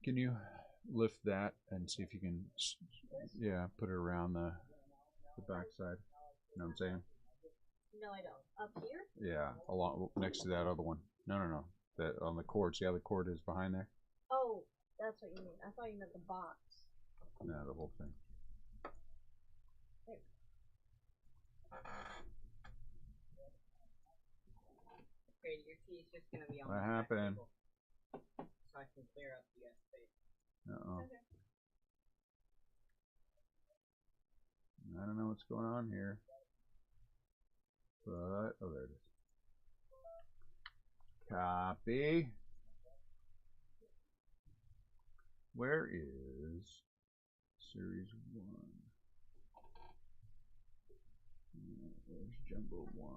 Can you lift that and see if you can, yeah, put it around the backside? You know what I'm saying? No, I don't. Up here? Yeah, along next to that other one. No. That on the cord. See how the cord is behind there? Oh, that's what you mean. I thought you meant the box. No, the whole thing. Okay, your key is just gonna be on. What happened? So I can clear up the space. Uh-oh. Okay. I don't know what's going on here. But, oh, there it is. Copy. Where is Series 1? There's Jumbo 1.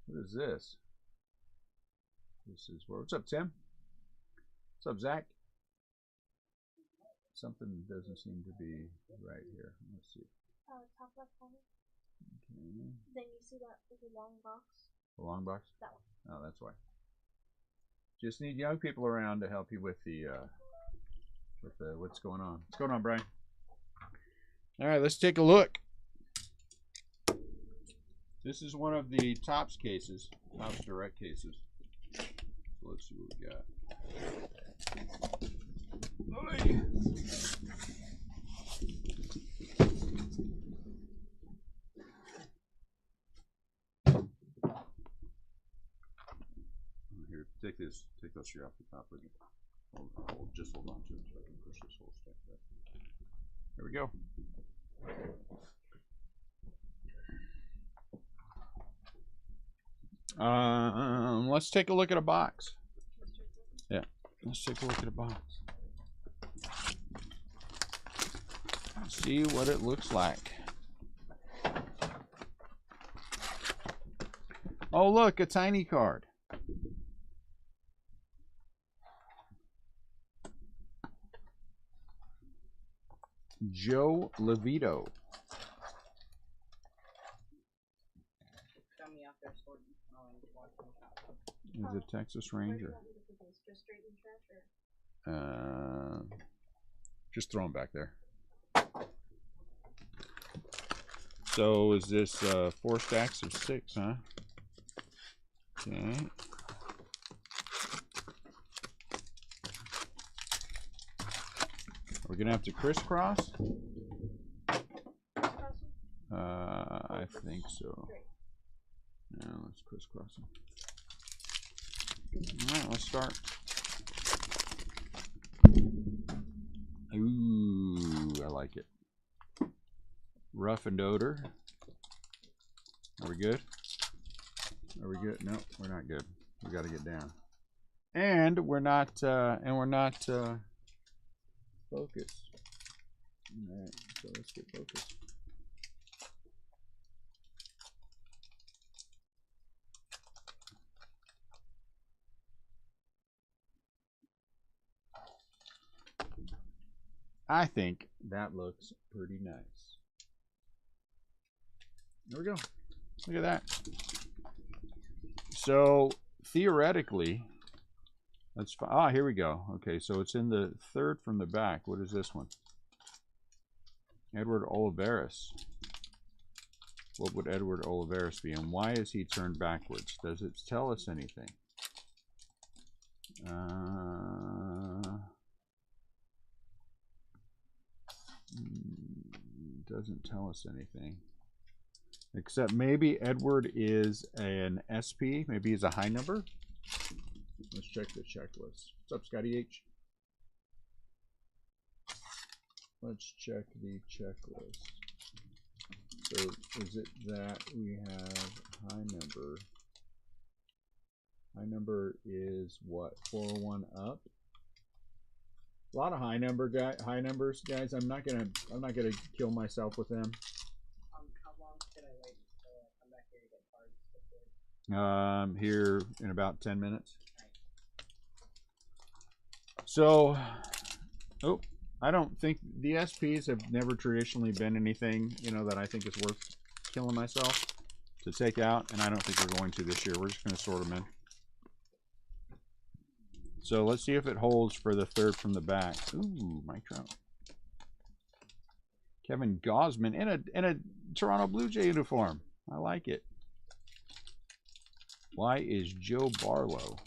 What is this? This is where. What's up, Tim? What's up, Zach? Something doesn't seem to be right here. Let's see. Top left corner. Okay. Then you see that little long box? The long box? That one. Oh, that's why. Just need young people around to help you with the what's going on. What's going on, Brian? All right, let's take a look. This is one of the Topps cases, Topps Direct cases. So let's see what we got. Oy. Here, take those here off the top with you. Just hold on to it so I can push this whole stack back. There we go. Let's take a look at a box. Yeah, let's take a look at a box. See what it looks like. Oh, look, a tiny card. Joe Levito. Is a Texas Ranger. Just throw them back there. So is this 4 stacks of 6, huh? Okay. We're gonna have to crisscross. I think so. Yeah, let's crisscross them. All right, let's start. Ooh, I like it. Rough and odor. Are we good? Are we good? No, we're not good. We got to get down. And we're not. Focused. All right, so let's get focused. I think that looks pretty nice. There we go. Look at that. So theoretically, let's. Ah, here we go. Okay, so it's in the third from the back. What is this one? Edward Olivares. What would Edward Olivares be, and why is he turned backwards? Does it tell us anything? Doesn't tell us anything. Except maybe Edward is an SP. Maybe he's a high number. Let's check the checklist. What's up, Scotty H? Let's check the checklist. So is it that we have high number? High number is what? 401 up. A lot of high numbers, guys. I'm not gonna kill myself with them. How long should I wait until I come back here to get cards? Here in about 10 minutes. So, oh, I don't think the SPs have never traditionally been anything, you know, that I think is worth killing myself. to take out, and I don't think we're going to this year. We're just going to sort them in. So let's see if it holds for the third from the back. Ooh, Mike Trout. Kevin Gausman in a Toronto Blue Jay uniform. I like it. Why is Joe Barlow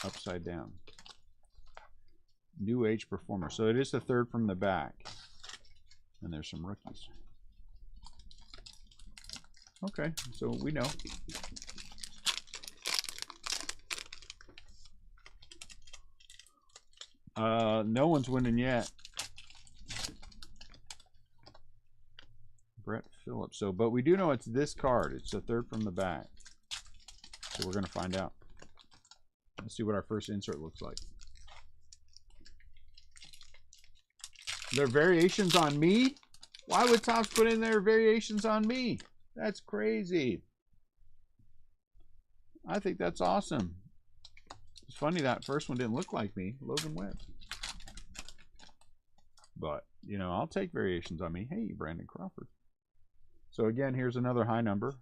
upside down? New age performer. So it is the third from the back. And there's some rookies. Okay, so we know. No one's winning yet. Brett Phillips. So, but we do know it's this card. It's the third from the back. So we're going to find out. Let's see what our first insert looks like. There are variations on me? Why would Topps put in their variations on me? That's crazy. I think that's awesome. It's funny that first one didn't look like me. Logan Webb. But, you know, I'll take variations on me. Hey, Brandon Crawford. So again, here's another high number.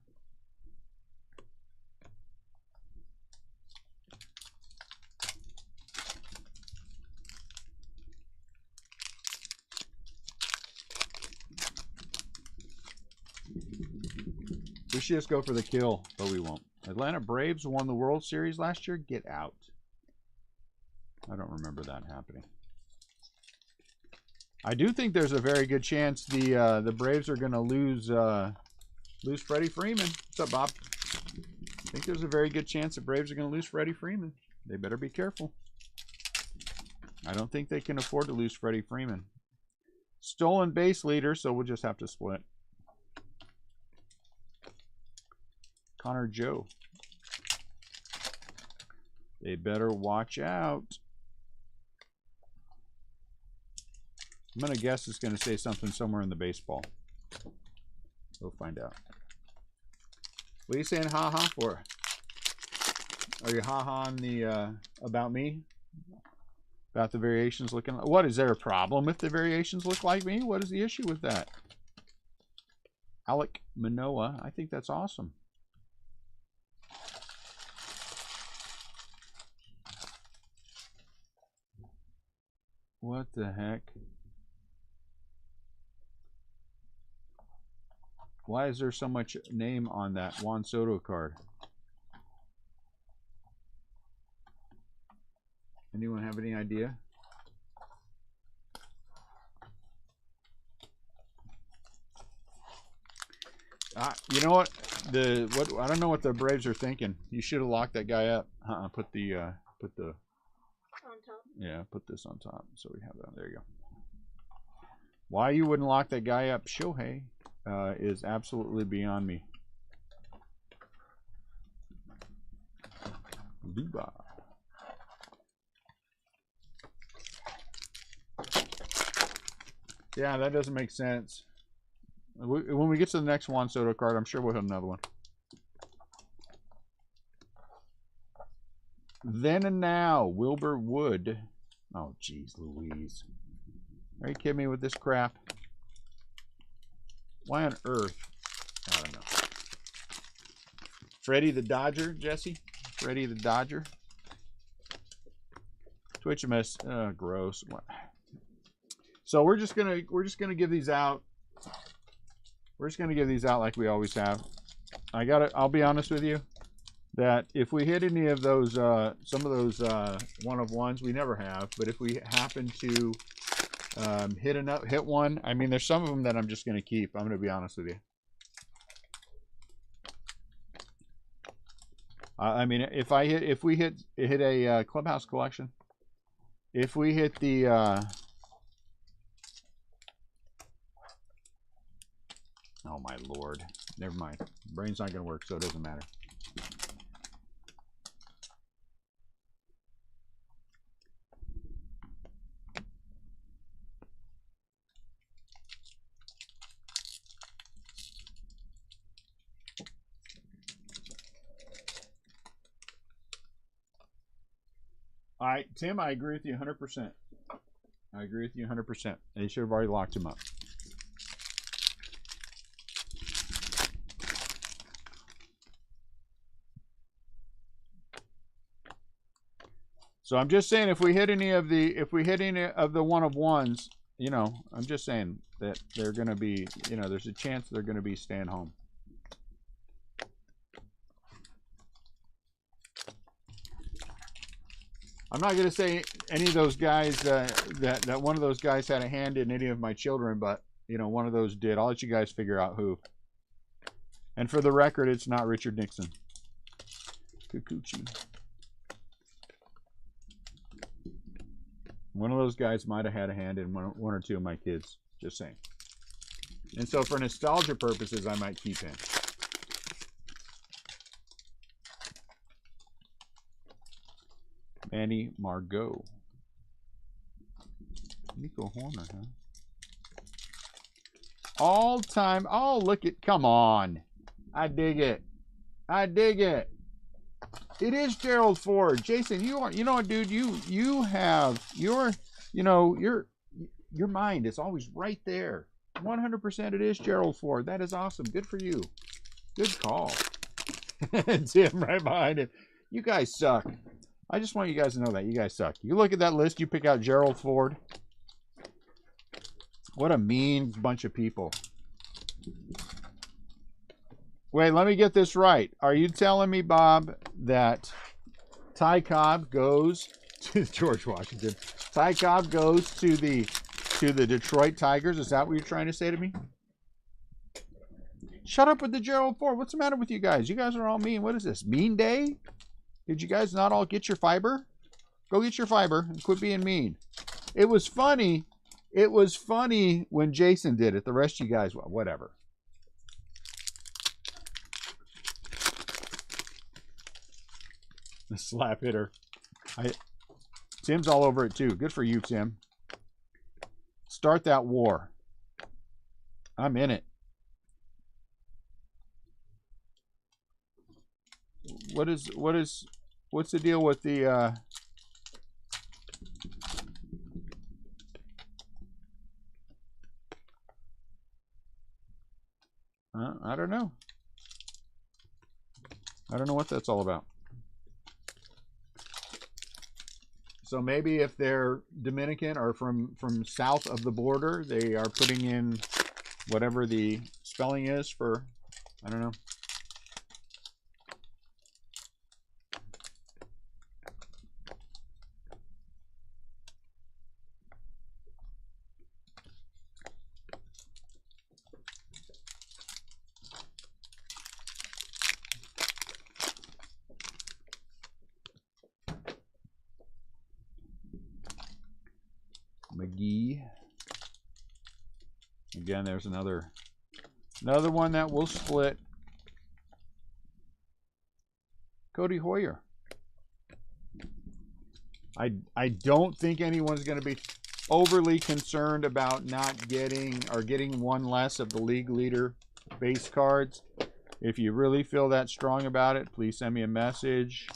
We should just go for the kill, but we won't. Atlanta Braves won the World Series last year. Get out. I don't remember that happening. I do think there's a very good chance the Braves are going to lose Freddie Freeman. What's up, Bob? I think there's a very good chance the Braves are going to lose Freddie Freeman. They better be careful. I don't think they can afford to lose Freddie Freeman. Stolen base leader, so we'll just have to split. Connor Joe. They better watch out. I'm going to guess it's going to say something somewhere in the baseball. We'll find out. What are you saying ha-ha for? Are you ha-ha on the, about me? About the variations looking like? What, is there a problem if the variations look like me? What is the issue with that? Alec Manoa. I think that's awesome. What the heck? Why is there so much name on that Juan Soto card? Anyone have any idea? You know what? I don't know what the Braves are thinking. You should have locked that guy up. Put the On top. yeah, put this on top so we have that. There you go. Why you wouldn't lock that guy up, Shohei, is absolutely beyond me. Luba. Yeah, that doesn't make sense. When we get to the next Juan Soto card, I'm sure we'll have another one. Then and now, Wilbur Wood. Oh, jeez Louise. Are you kidding me with this crap? Why on earth? I don't know. Freddy the Dodger, Jesse? Freddy the Dodger? Twitch miss. Gross. So we're just gonna give these out. We're just gonna give these out like we always have. I'll be honest with you that if we hit any of those some of those one of ones, we never have, but if we happen to hit one, I mean there's some of them that I'm just gonna keep. I'm gonna be honest with you. I mean if we hit a clubhouse collection, if we hit the oh my lord, never mind, brain's not gonna work, so it doesn't matter. All right, Tim, I agree with you 100%. I agree with you 100%. They should have already locked him up. So I'm just saying, if we hit any of the one of ones, you know, I'm just saying that they're going to be, you know, there's a chance they're going to be staying home. I'm not going to say any of those guys that one of those guys had a hand in any of my children, but you know, one of those did. I'll let you guys figure out who. And for the record, it's not Richard Nixon. Kikuchi. One of those guys might have had a hand in one or two of my kids. Just saying. And so for nostalgia purposes, I might keep him. Manny Margot. Nico Horner, huh? All time. Oh, look at. Come on. I dig it. I dig it. It is Gerald Ford. Jason, you are, you know what, dude, you have your, you know, your mind is always right there. 100% it is Gerald Ford. That is awesome. Good for you. Good call. Tim right behind it. You guys suck. I just want you guys to know that you guys suck. You look at that list, you pick out Gerald Ford. What a mean bunch of people. Wait, let me get this right. Are you telling me, Bob, that Ty Cobb goes to George Washington? Ty Cobb goes to the Detroit Tigers? Is that what you're trying to say to me? Shut up with the Gerald Ford. What's the matter with you guys? You guys are all mean. What is this? Mean day? Did you guys not all get your fiber? Go get your fiber and quit being mean. It was funny. It was funny when Jason did it. The rest of you guys, well, whatever. The slap hitter. Tim's all over it too. Good for you, Tim. Start that war. I'm in it. What's the deal with the I don't know. I don't know what that's all about. So maybe if they're Dominican or from south of the border, they are putting in whatever the spelling is for, I don't know. McGee. Again, there's another one that will split. Cody Hoyer. I don't think anyone's going to be overly concerned about not getting or getting one less of the league leader base cards. If you really feel that strong about it, please send me a message.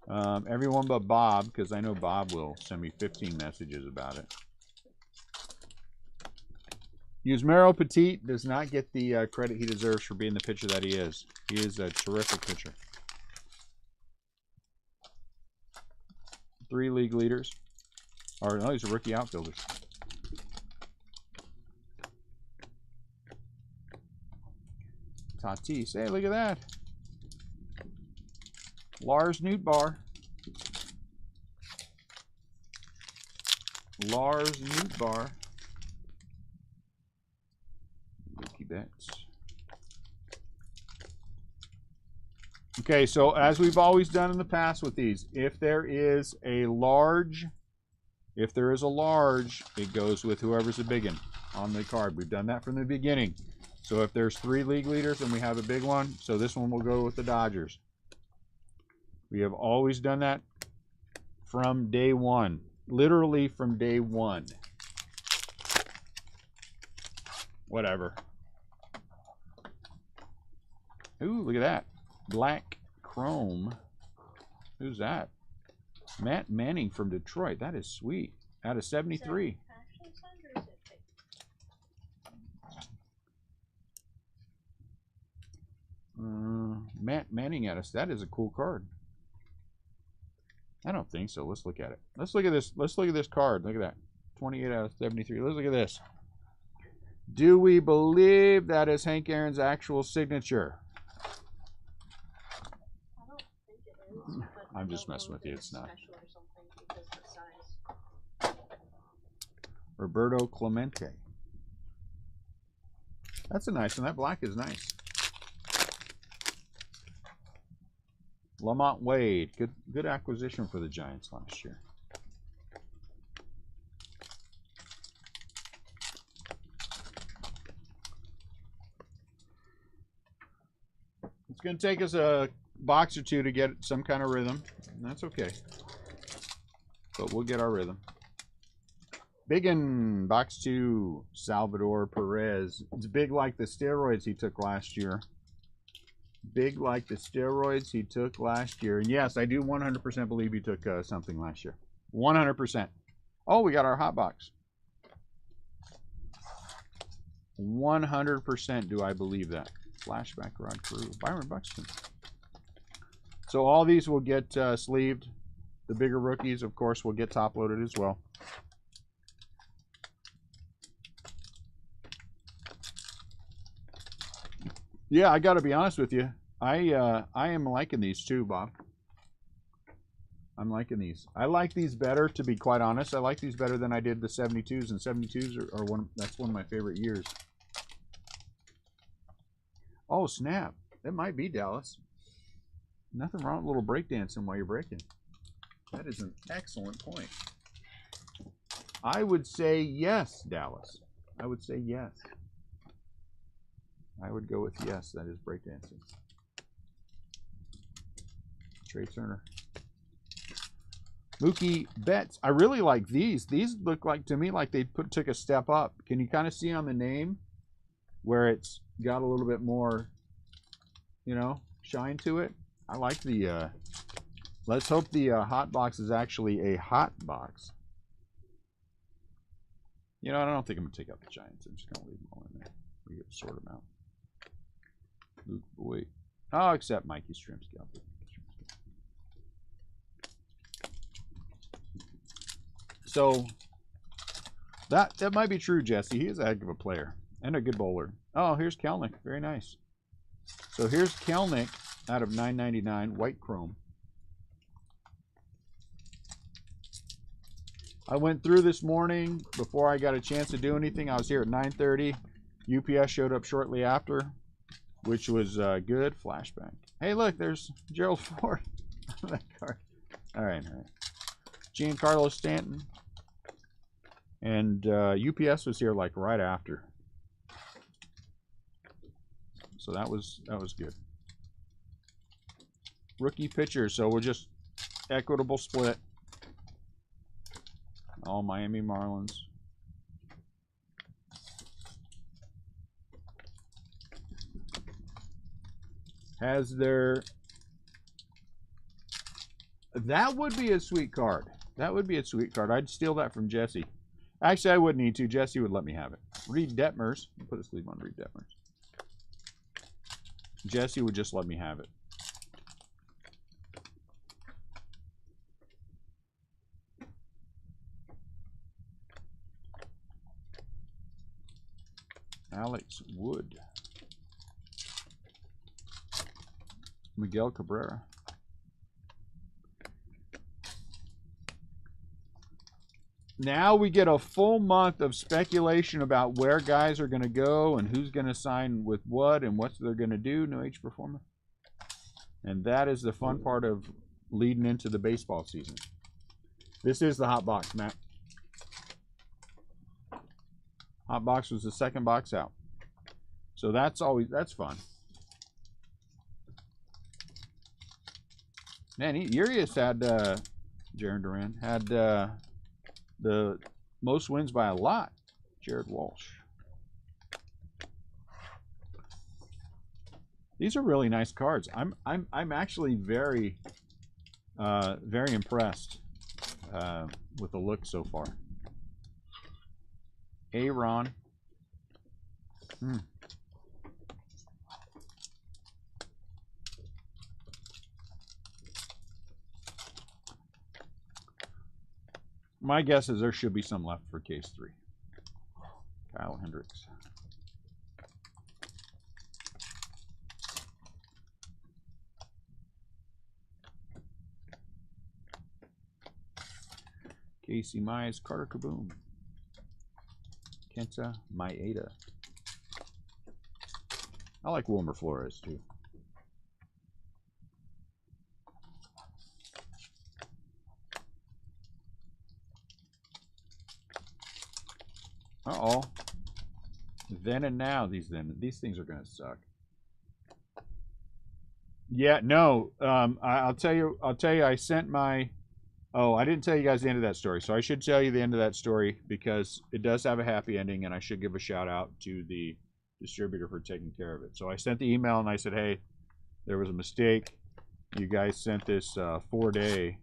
Everyone but Bob, because I know Bob will send me 15 messages about it. Yusmeiro Petit does not get the credit he deserves for being the pitcher that he is. He is a terrific pitcher. 3 league leaders. Or no, he's a rookie outfielder. Tatis. Hey, look at that. Lars Nootbaar. Lars Nootbaar. Rookie bets. Okay, so as we've always done in the past with these, if there is a large, it goes with whoever's the big one on the card. We've done that from the beginning. So if there's 3 league leaders and we have a big one, so this one will go with the Dodgers. We have always done that from day one. Literally from day one. Whatever. Ooh, look at that. Black Chrome. Who's that? Matt Manning from Detroit. That is sweet. Out of 73. Matt Manning at us. That is a cool card. I don't think so. Let's look at it. Let's look at this. Let's look at this card. Look at that. 28 out of 73. Let's look at this. Do we believe that is Hank Aaron's actual signature? I don't think it is. But I'm I just don't messing know with if you. it's It's not. special or something because of the size. Roberto Clemente. That's a nice one. That black is nice. Lamont Wade. Good acquisition for the Giants last year. It's going to take us a box or two to get some kind of rhythm. And that's okay. But we'll get our rhythm. Biggin, box 2, Salvador Perez. It's big like the steroids he took last year. Big like the steroids he took last year. And yes, I do 100% believe he took something last year. 100%. Oh, we got our hot box. 100% do I believe that. Flashback Rod Crew. Byron Buxton. So all these will get sleeved. The bigger rookies, of course, will get top loaded as well. Yeah, I got to be honest with you. I am liking these too, Bob. I'm liking these. I like these better, to be quite honest. I like these better than I did the 72s, and 72s are one. That's one of my favorite years. Oh, snap. It might be Dallas. Nothing wrong with a little breakdancing while you're breaking. That is an excellent point. I would say yes, Dallas. I would say yes. I would go with yes, that is breakdancing. Trey Turner. Mookie Betts. I really like these. These look like, to me, like they took a step up. Can you kind of see on the name where it's got a little bit more, you know, shine to it? I like the, let's hope the hot box is actually a hot box. You know, I don't think I'm going to take out the Giants. I'm just going to leave them all in there. We get to sort them out. Luke Boyd. Oh, except Mikey Strimsky. So that might be true, Jesse. He is a heck of a player and a good bowler. Oh, here's Kelnick. Very nice. So here's Kelnick out of 999, white chrome. I went through this morning before I got a chance to do anything. I was here at 9:30. UPS showed up shortly after, which was good. Flashback. Hey, look, there's Gerald Ford on that card. All right, all right. Giancarlo Stanton. And UPS was here like right after. So that was good. Rookie pitcher, so we're just equitable split. All Miami Marlins. Has there... That would be a sweet card. That would be a sweet card. I'd steal that from Jesse. Actually, I wouldn't need to. Jesse would let me have it. Reed Detmers. Put a sleeve on Reed Detmers. Jesse would just let me have it. Alex Wood. Miguel Cabrera. Now we get a full month of speculation about where guys are going to go and who's going to sign with what and what they're going to do. No age performer. And that is the fun part of leading into the baseball season. This is the hot box, Matt. Hot box was the second box out. So that's fun. Man, Urias had, Jaron Duran, had the most wins by a lot. Jared Walsh. These are really nice cards. I'm actually very very impressed with the look so far. Aaron. My guess is there should be some left for case 3. Kyle Hendricks. Casey Mize, Carter Kaboom. Kenta Maeda. I like Wilmer Flores too. Uh-oh. Then and now, these things are gonna suck. Yeah, no. I'll tell you. I sent my. Oh, I didn't tell you guys the end of that story, so I should tell you the end of that story because it does have a happy ending, and I should give a shout out to the distributor for taking care of it. So I sent the email and I said, hey, there was a mistake. You guys sent this 4-day,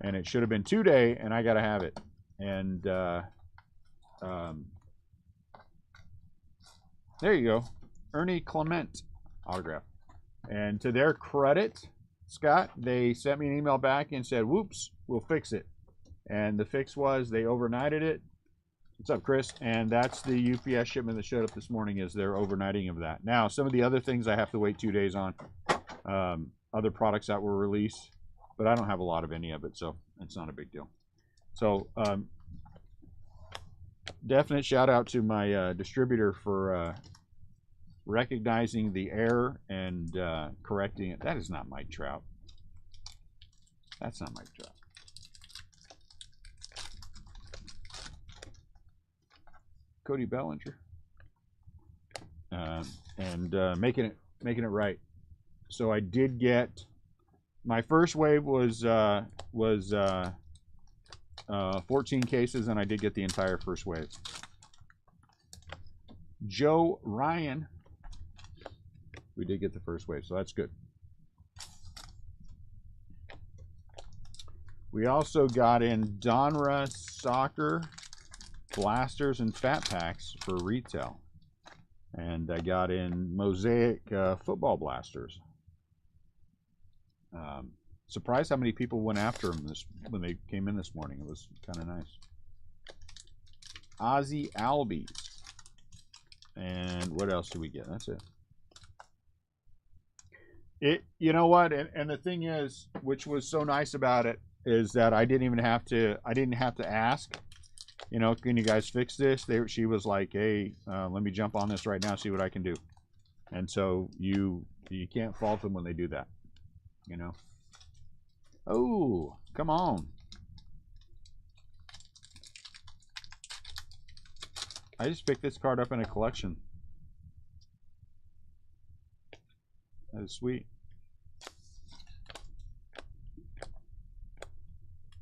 and it should have been 2-day, and I gotta have it. And there you go, Ernie Clement autograph. And to their credit, Scott, they sent me an email back and said, whoops, we'll fix it. And the fix was they overnighted it. What's up, Chris? And that's the UPS shipment that showed up this morning is their overnighting of that. Now, some of the other things I have to wait 2 days on, other products that were released, but I don't have a lot of any of it, so it's not a big deal. So definite shout out to my distributor for recognizing the error and correcting it. That is not Mike Trout. That's not Mike Trout. Cody Bellinger. And making it right. So I did get my first wave was 14 cases, and I did get the entire first wave. Joe Ryan. We did get the first wave, so that's good. We also got in Donruss Soccer blasters and fat packs for retail. And I got in Mosaic football blasters. Surprised how many people went after them when they came in this morning. It was kind of nice. Ozzy Albies. And what else did we get? That's it. You know what? And the thing is, which was so nice about it, is that I didn't have to ask. You know, can you guys fix this? She was like, hey, let me jump on this right now, see what I can do. And so you can't fault them when they do that. You know. Oh, come on. I just picked this card up in a collection. That is sweet.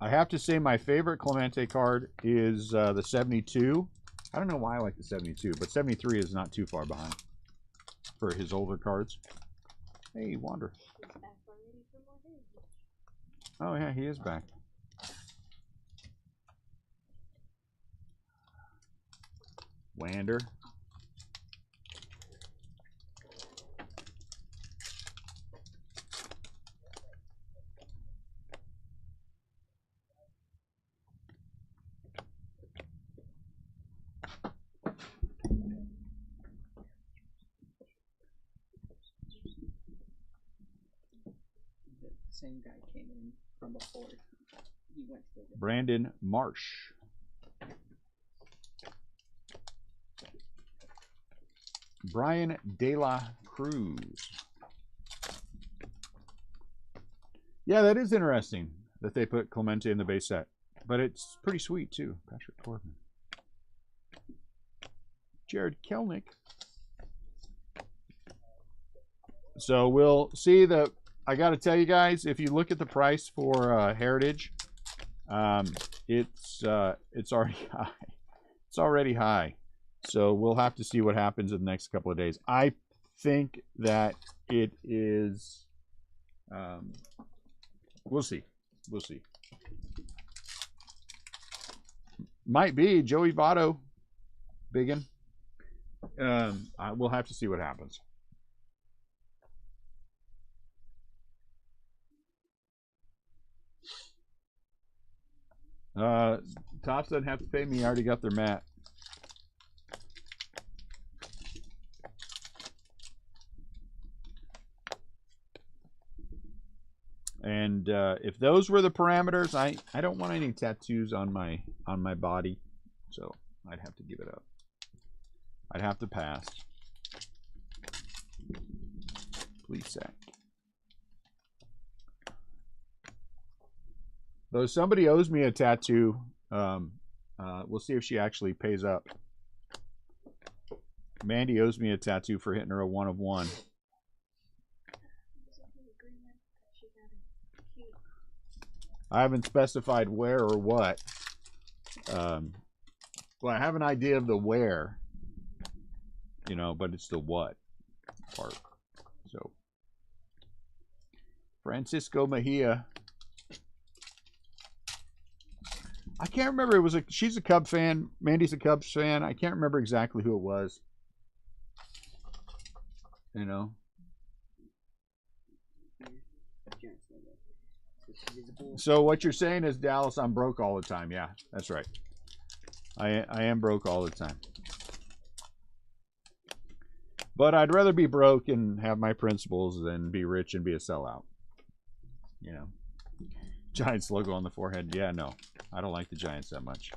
I have to say my favorite Clemente card is the 72. I don't know why I like the 72, but 73 is not too far behind for his older cards. Hey, Wander. Oh, yeah, he is back. Wander. Same guy came in from before. He went to the Brandon Marsh. Brian De La Cruz. Yeah, that is interesting that they put Clemente in the base set. But it's pretty sweet, too. Patrick Corbin. Jared Kelnick. So we'll see the... I got to tell you guys, if you look at the price for Heritage, it's already high. It's already high. So we'll have to see what happens in the next couple of days. I think that it is. We'll see. We'll see. Might be Joey Votto, biggin. We'll have to see what happens. Tops doesn't have to pay me. I already got their mat. And if those were the parameters, I don't want any tattoos on my body, so I'd have to give it up. I'd have to pass. Please say. Though somebody owes me a tattoo, we'll see if she actually pays up. Mandy owes me a tattoo for hitting her a 1 of 1. I haven't specified where or what. Well, I have an idea of the where, you know, but it's the what part. So, Francisco Mejia. I can't remember. It was she's a Cub fan. Mandy's a Cubs fan. I can't remember exactly who it was. You know. So what you're saying is, Dallas, I'm broke all the time. Yeah, that's right. I am broke all the time. But I'd rather be broke and have my principles than be rich and be a sellout. You know. Giants logo on the forehead. Yeah, no. I don't like the Giants that much.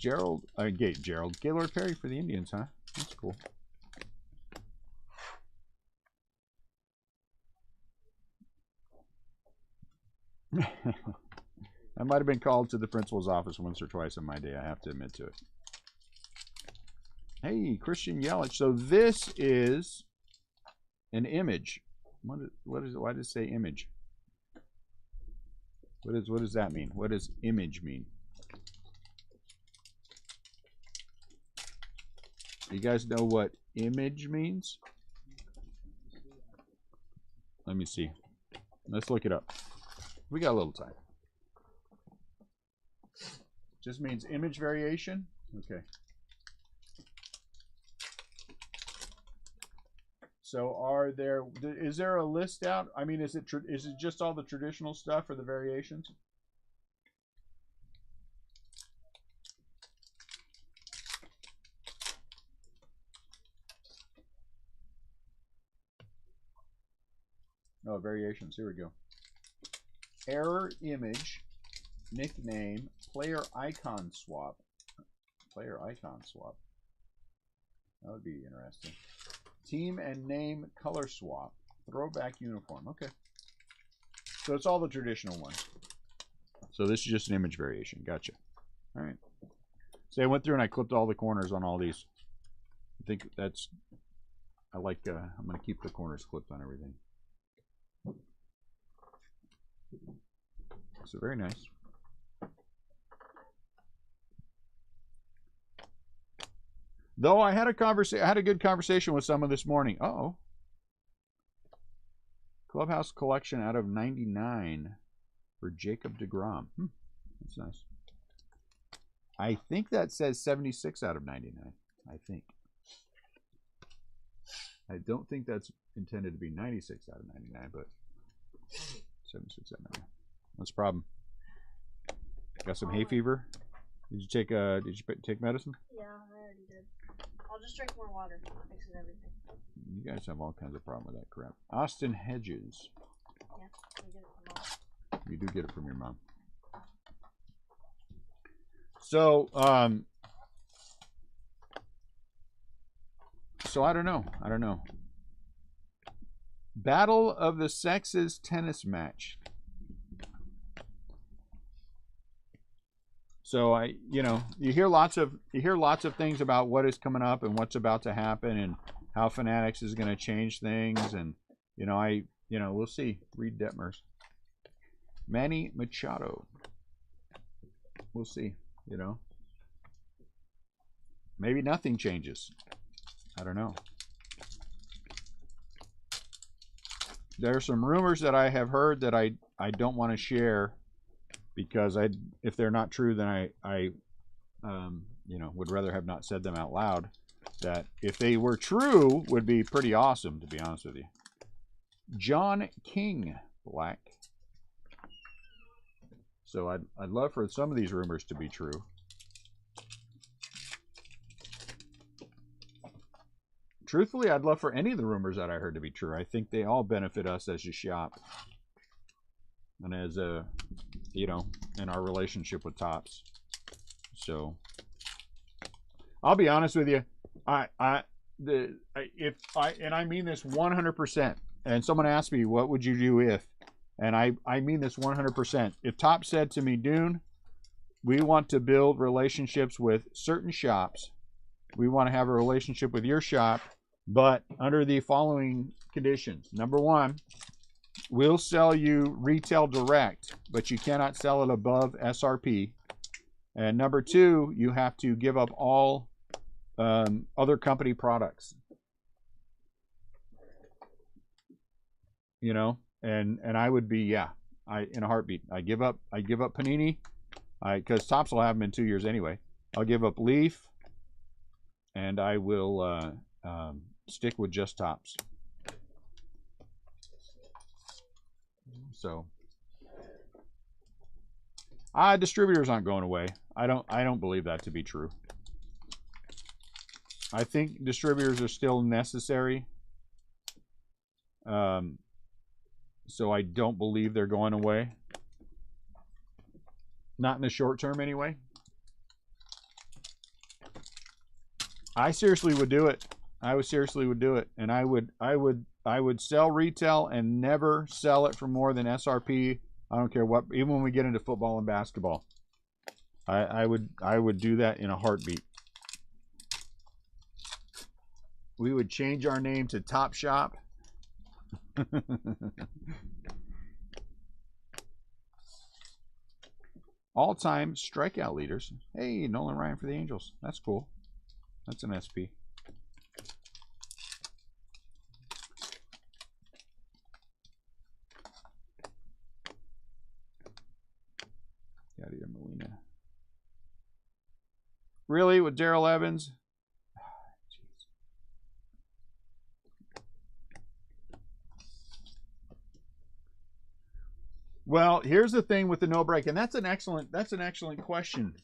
Gaylord Perry for the Indians, huh? That's cool. I might have been called to the principal's office once or twice in my day. I have to admit to it. Hey, Christian Yelich. So this is an image. What is it? Why does it say image? What does that mean? What does image mean? You guys know what image means? Let me see. Let's look it up. We got a little time. Just means image variation. Okay. So is there a list out? I mean, is it just all the traditional stuff or the variations? No, variations. Here we go. Error image, nickname, player icon swap. Player icon swap. That would be interesting. Team and name color swap. Throwback uniform. Okay. So it's all the traditional ones. So this is just an image variation. Gotcha. All right. See, I went through and I clipped all the corners on all these. I think that's... I'm going to keep the corners clipped on everything. So very nice. Though I had a good conversation with someone this morning. Uh-oh. Clubhouse collection out of 99 for Jacob Degrom. That's nice. I think that says 76 out of 99. I think. I don't think that's intended to be 96 out of 99, but 76 out of 99. What's the problem? Got some hay fever? Did you take medicine? Yeah, I already did. I'll just drink more water. It fixes everything. You guys have all kinds of problem with that crap. Austin Hedges. Yeah, I get it from Mom. You do get it from your mom. So, I don't know. Battle of the Sexes tennis match. So you hear lots of things about what is coming up and what's about to happen and how Fanatics is going to change things, and we'll see. Reed Detmers, Manny Machado. We'll see. Maybe nothing changes. I don't know. There are some rumors that I have heard that I don't want to share because if they're not true, then I you know, would rather have not said them out loud. That if they were true, would be pretty awesome, to be honest with you. John King, black. So I'd love for some of these rumors to be true. Truthfully, I'd love for any of the rumors that I heard to be true. I think they all benefit us as a shop. And as a, you know, in our relationship with Topps. So, I'll be honest with you. And I mean this 100%. And someone asked me, what would you do if? And I mean this 100%. If Topps said to me, Dune, we want to build relationships with certain shops. We want to have a relationship with your shop, but under the following conditions. Number one, we'll sell you retail direct, but you cannot sell it above SRP. And number two, you have to give up all other company products. You know, and I would be, yeah, in a heartbeat. I give up Panini, because Topps will have them in 2 years anyway. I'll give up Leaf, and I will stick with just Topps. So, distributors aren't going away. I don't believe that to be true. I think distributors are still necessary. So I don't believe they're going away. Not in the short term anyway. I seriously would do it. I seriously would do it. And I would sell retail and never sell it for more than SRP. I don't care what, even when we get into football and basketball. I would do that in a heartbeat. We would change our name to Top Shop. All-time strikeout leaders. Hey, Nolan Ryan for the Angels. That's cool. That's an SP. Yadier Molina. Really, with Darrell Evans? Well, here's the thing with the no break, and that's an excellent question,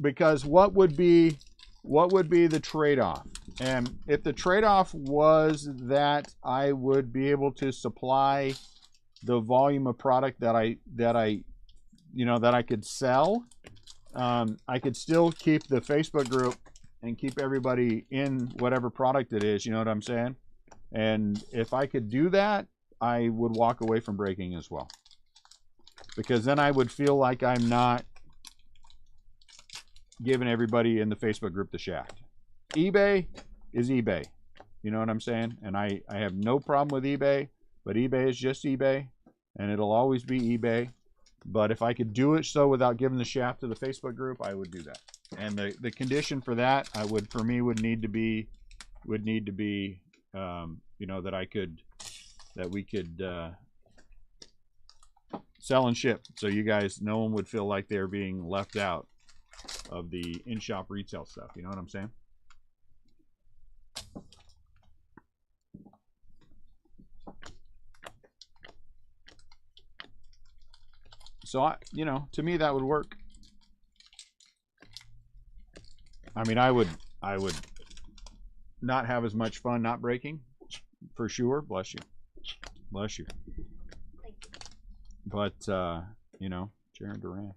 because what would be the trade-off? And if the trade-off was that I would be able to supply the volume of product that I could sell, I could still keep the Facebook group and keep everybody in whatever product it is. You know what I'm saying? And if I could do that, I would walk away from breaking as well. Because then I would feel like I'm not giving everybody in the Facebook group the shaft. eBay is eBay. You know what I'm saying? And I have no problem with eBay, but eBay is just eBay, and it'll always be eBay. But if I could do it so without giving the shaft to the Facebook group, I would do that. And the condition for that, would need to be, you know, that we could sell and ship, so you guys, no one would feel like they're being left out of the in-shop retail stuff. You know what I'm saying? So you know, to me that would work. I mean, I would not have as much fun not breaking, for sure. Bless you. Bless you. But, you know, Jaron Duran.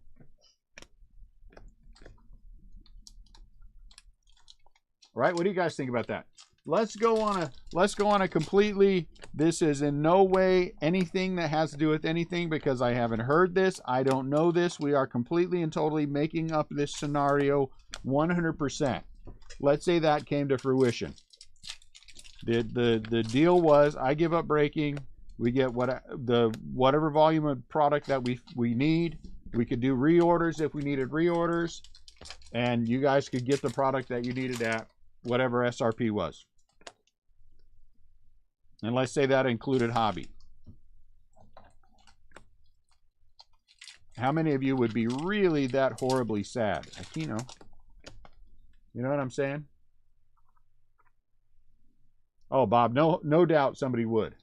Right? What do you guys think about that? Let's go on a completely, this is in no way anything that has to do with anything, because I haven't heard this. I don't know this. We are completely and totally making up this scenario 100%. Let's say that came to fruition. The deal was, I give up breaking. We get whatever volume of product that we need. We could do reorders if we needed reorders, and you guys could get the product that you needed at whatever SRP was. And let's say that included hobby. How many of you would be really that horribly sad? Aquino. You know what I'm saying? Oh, Bob, no doubt somebody would.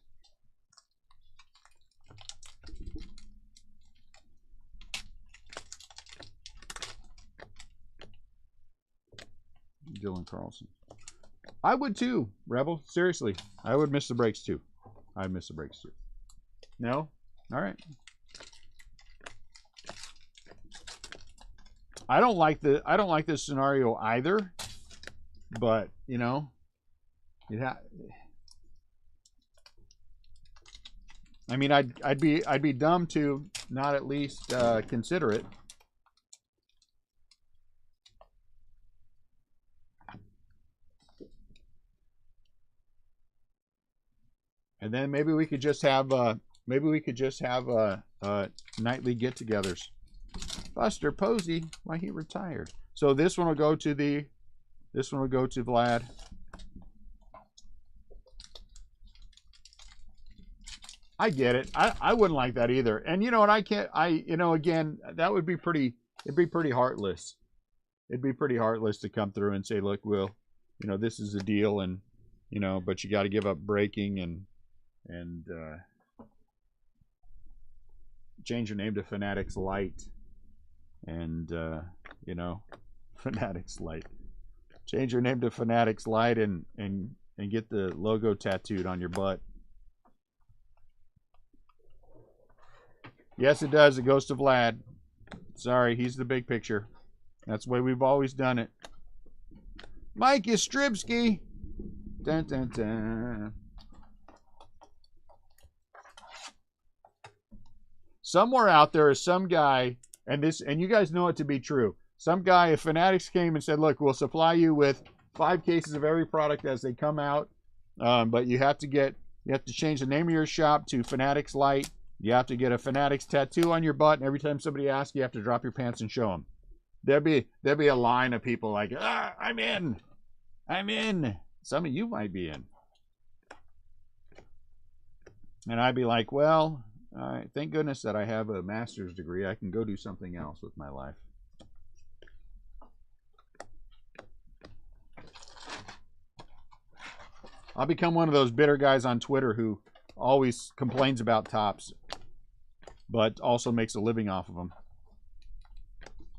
Dylan Carlson. I would too, Rebel. Seriously, I would miss the breaks too. I'd miss the breaks too. No? All right. I don't like this scenario either, but you know, I mean, I'd be dumb to not at least consider it. And then maybe we could just have nightly get-togethers. Buster Posey, why he retired? So this one will go to Vlad. I get it. I wouldn't like that either. And you know what? Again, that would be pretty. It'd be pretty heartless. It'd be pretty heartless to come through and say, look, Will, this is the deal, and but you got to give up breaking and change your name to Fanatics Light, and Fanatics Light. Change your name to Fanatics Light and get the logo tattooed on your butt. Yes, it does. It goes to Vlad. Sorry, he's the big picture. That's the way we've always done it. Mike Ystribski. Dun, dun, dun. Somewhere out there is some guy, and you guys know it to be true. Some guy, if Fanatics came and said, look, we'll supply you with 5 cases of every product as they come out, but you have to change the name of your shop to Fanatics Light. You have to get a Fanatics tattoo on your butt, and every time somebody asks, you have to drop your pants and show them. There'd be a line of people like, I'm in. Some of you might be in. And I'd be like, well, thank goodness that I have a master's degree. I can go do something else with my life. I'll become one of those bitter guys on Twitter who always complains about tops, but also makes a living off of them.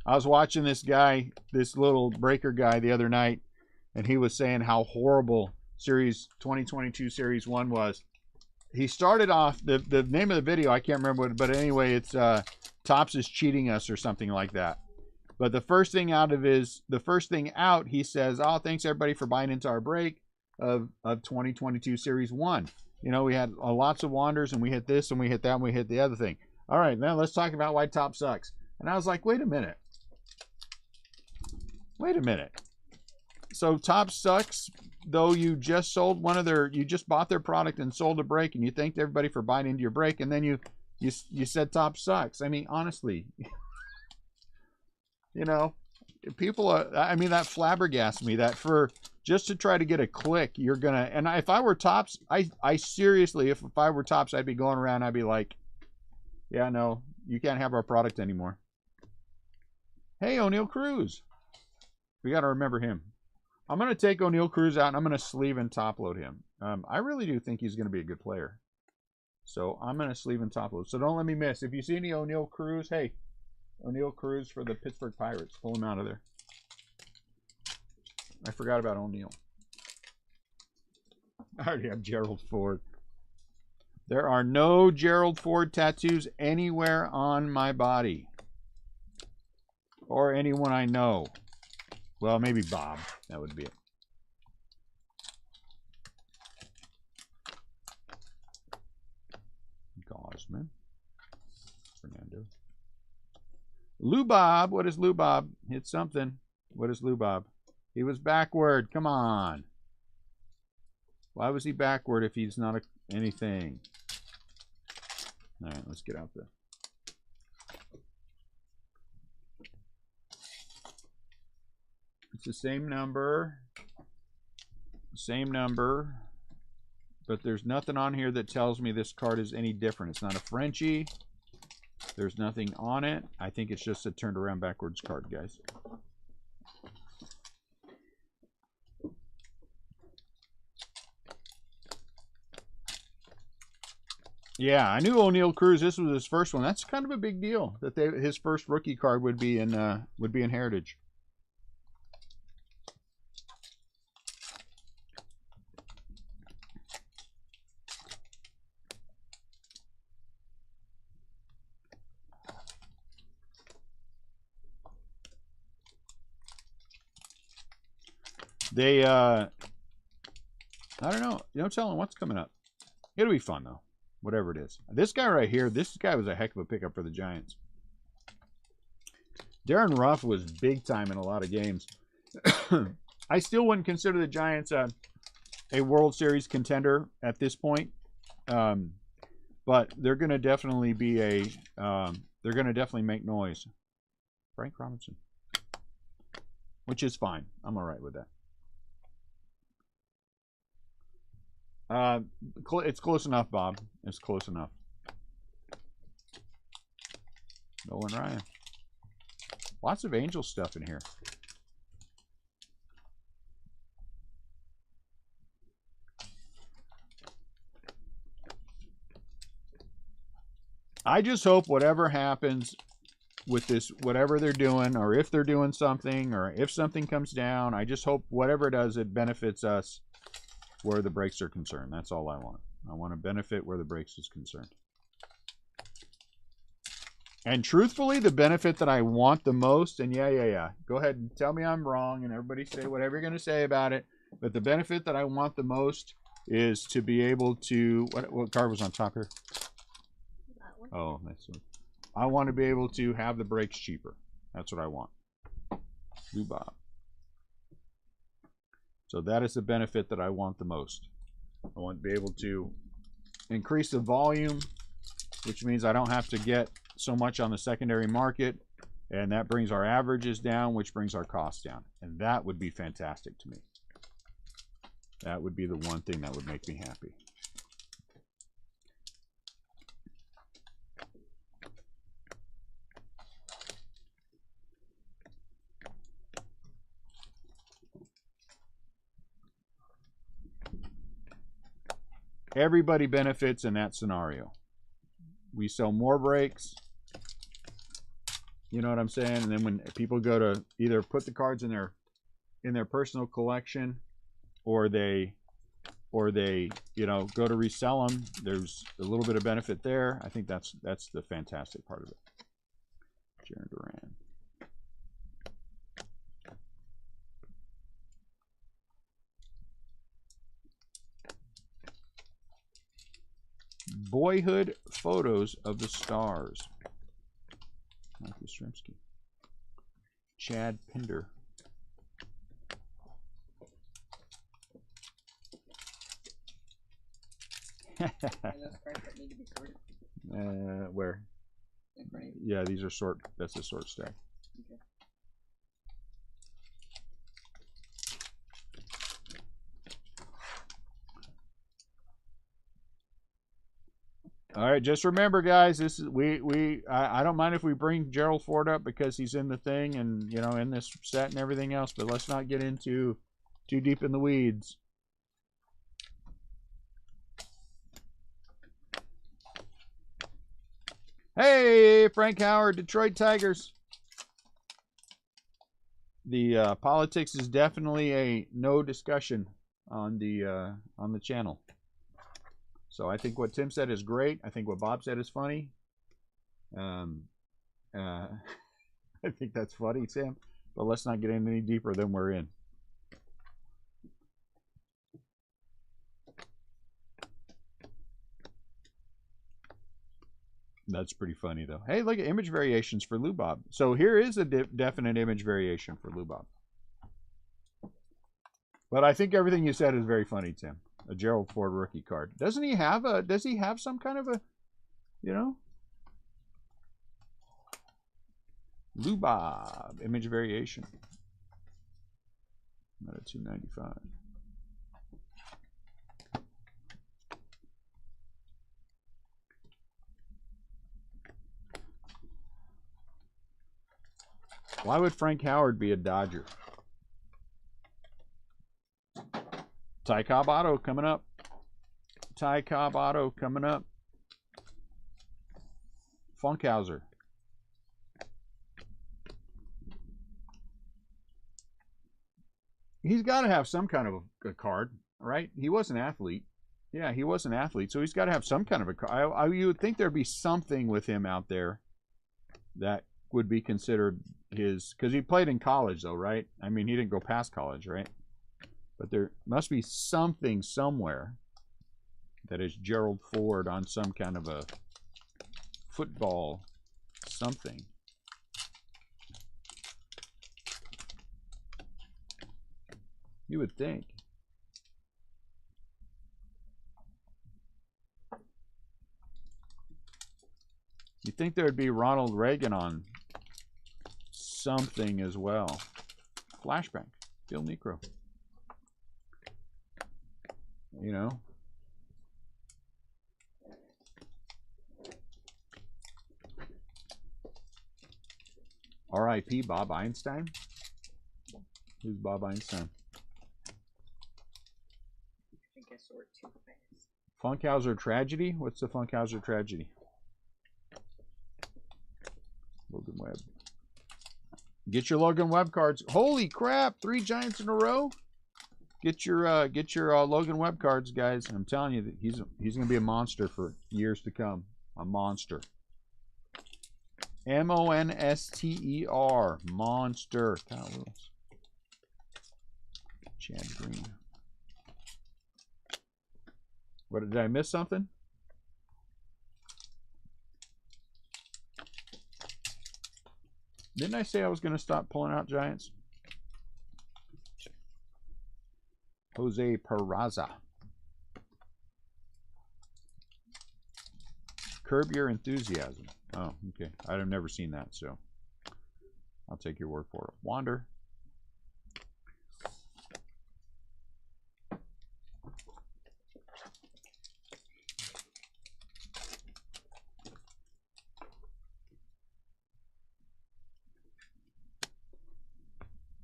I was watching this guy, this little breaker guy the other night, and he was saying how horrible Series 2022 Series 1 was. He started off, the name of the video, I can't remember what, but anyway, it's Tops is cheating us or something like that. But the first thing out, he says, oh, thanks everybody for buying into our break of 2022 Series 1. We had lots of wanders, and we hit this, and we hit that, and we hit the other thing. All right, now let's talk about why Top sucks. And I was like, wait a minute. So Top sucks, though you just sold you just bought their product and sold a break, and you thanked everybody for buying into your break, and then you said Top sucks. I mean, honestly, people are, that flabbergasts me that for just to try to get a click, you're gonna, and if I were Tops, I seriously, if I were Tops, I'd be going around, I'd be like, yeah, no, you can't have our product anymore. Hey, O'Neal Cruz. We got to remember him. I'm going to take O'Neal Cruz out, and I'm going to sleeve and top load him. I really do think he's going to be a good player. So I'm going to sleeve and top load. So don't let me miss. If you see any O'Neal Cruz, hey, O'Neal Cruz for the Pittsburgh Pirates. Pull him out of there. I forgot about O'Neal. I already have Gerald Ford. There are no Gerald Ford tattoos anywhere on my body. Or anyone I know. Well, maybe Bob. That would be it. Gosman. Fernando. Lou Bob. What is Lou Bob? Hit something. What is Lou Bob? He was backward. Come on. Why was he backward if he's not anything? All right, let's get out there. It's the same number, but there's nothing on here that tells me this card is any different. It's not a Frenchie. There's nothing on it. I think it's just a turned around backwards card, guys. Yeah, I knew O'Neal Cruz. This was his first one. That's kind of a big deal that his first rookie card would be in Heritage. They I don't know. No telling what's coming up. It'll be fun though. Whatever it is. This guy right here, this guy was a heck of a pickup for the Giants. Darren Ruff was big time in a lot of games. I still wouldn't consider the Giants a World Series contender at this point. But they're going to definitely be they're going to definitely make noise. Frank Robinson. Which is fine. I'm all right with that. It's close enough, Bob. It's close enough. Nolan Ryan. Lots of Angel stuff in here. I just hope whatever happens with this, whatever they're doing, or if they're doing something, or if something comes down, I just hope whatever it does, it benefits us where the breaks are concerned. That's all I want. I want to benefit where the breaks is concerned. And truthfully, the benefit that I want the most, and yeah. Go ahead and tell me I'm wrong, and everybody say whatever you're going to say about it. But the benefit that I want the most is to be able to... What card was on top here? That one. Oh, that's it. I want to be able to have the breaks cheaper. That's what I want. Blue Bob. So that is the benefit that I want the most. I want to be able to increase the volume, which means I don't have to get so much on the secondary market, and that brings our averages down, which brings our costs down. And that would be fantastic to me. That would be the one thing that would make me happy. Everybody benefits in that scenario. We sell more breaks. You know what I'm saying? And then when people go to either put the cards in their personal collection, or they you know, go to resell them, there's a little bit of benefit there. I think that's the fantastic part of it. Jaron Duran. Boyhood photos of the stars. Matthew Stremski. Chad Pinder. Where? Yeah, these are sort. That's a sort stack. Okay. All right, just remember, guys. This is I don't mind if we bring Gerald Ford up because he's in the thing and you know in this set and everything else, but let's not get into too deep in the weeds. Hey, Frank Howard, Detroit Tigers. The politics is definitely a no discussion on the channel. So I think what Tim said is great. I think what Bob said is funny. I think that's funny, Sam. But let's not get in any deeper than we're in. That's pretty funny, though. Hey, look at image variations for Lou Bob. So here is a definite image variation for Lou Bob. But I think everything you said is very funny, Tim. A Gerald Ford rookie card. Doesn't he have a, does he have some kind of a, you know? Lou Bob, image variation. Not a 295. Why would Frank Howard be a Dodger? Ty Cobb Auto coming up. Ty Cobb Auto coming up. Funkhauser. He's got to have some kind of a card, right? He was an athlete. Yeah, he was an athlete, so he's got to have some kind of a card. You would think there'd be something with him out there that would be considered his, because he played in college, though, right? I mean, he didn't go past college, right? But there must be something somewhere that is Gerald Ford on some kind of a football something. You would think. You think there would be Ronald Reagan on something as well. Flashback. Phil Necro. You know. R.I.P. Bob Einstein. Who's Bob Einstein? I think I saw it too fast. Funkhauser Tragedy? What's the Funkhauser Tragedy? Logan Webb. Get your Logan Webb cards. Holy crap! 3 Giants in a row. Get your Logan Webb cards, guys. I'm telling you that he's going to be a monster for years to come. A monster. M-O-N-S-T-E-R. Monster. Kyle Lewis. Chad Green. What, did I miss something? Didn't I say I was going to stop pulling out Giants? Jose Peraza. Curb Your Enthusiasm. Oh, okay. I've never seen that, so I'll take your word for it. Wander.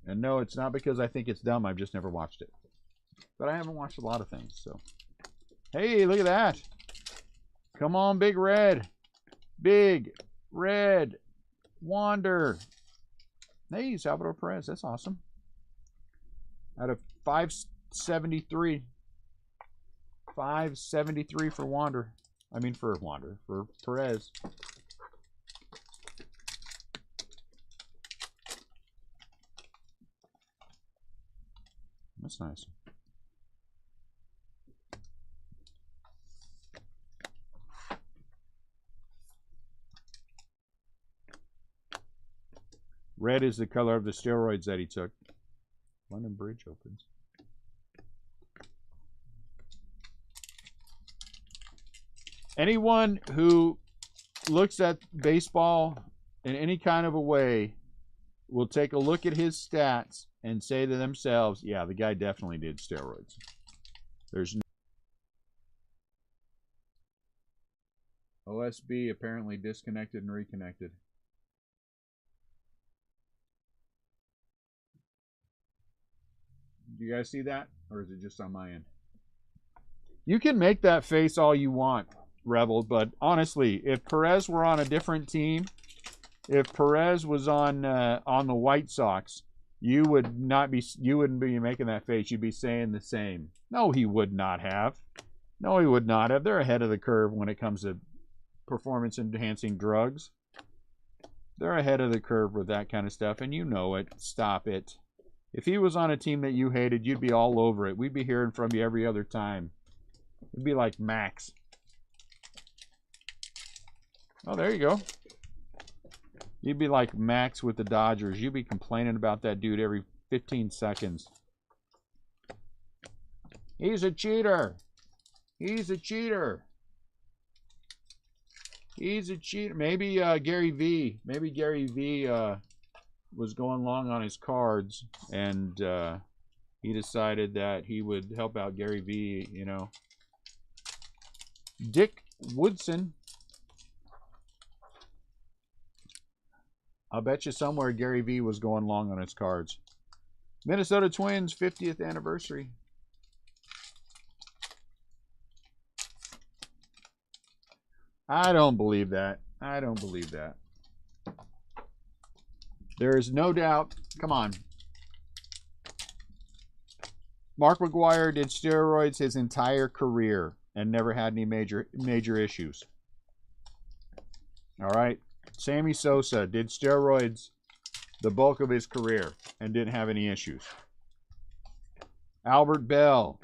And no, it's not because I think it's dumb. I've just never watched it. But I haven't watched a lot of things, so. Hey, look at that. Come on, Big Red. Big Red. Wander. Hey, Salvador Perez. That's awesome. Out of 573. 573 for Wander. I mean for Wander. For Perez. That's nice. Red is the color of the steroids that he took. London Bridge opens. Anyone who looks at baseball in any kind of a way will take a look at his stats and say to themselves, yeah, the guy definitely did steroids. There's no OSB apparently disconnected and reconnected. Do you guys see that? Or is it just on my end? You can make that face all you want, Rebel, but honestly, if Perez were on a different team, if Perez was on the White Sox, you wouldn't be making that face. You'd be saying the same. No, he would not have. No, he would not have. They're ahead of the curve when it comes to performance-enhancing drugs. They're ahead of the curve with that kind of stuff, and you know it. Stop it. If he was on a team that you hated, you'd be all over it. We'd be hearing from you every other time. It'd be like Max. Oh, there you go. You'd be like Max with the Dodgers. You'd be complaining about that dude every 15 seconds. He's a cheater. He's a cheater. He's a cheater. Maybe Gary V. Maybe Gary V. Was going long on his cards, and he decided that he would help out Gary V. You know. Dick Woodson. I'll bet you somewhere Gary V was going long on his cards. Minnesota Twins 50th anniversary. I don't believe that. I don't believe that. There is no doubt. Come on. Mark McGwire did steroids his entire career and never had any major issues. All right. Sammy Sosa did steroids the bulk of his career and didn't have any issues. Albert Bell,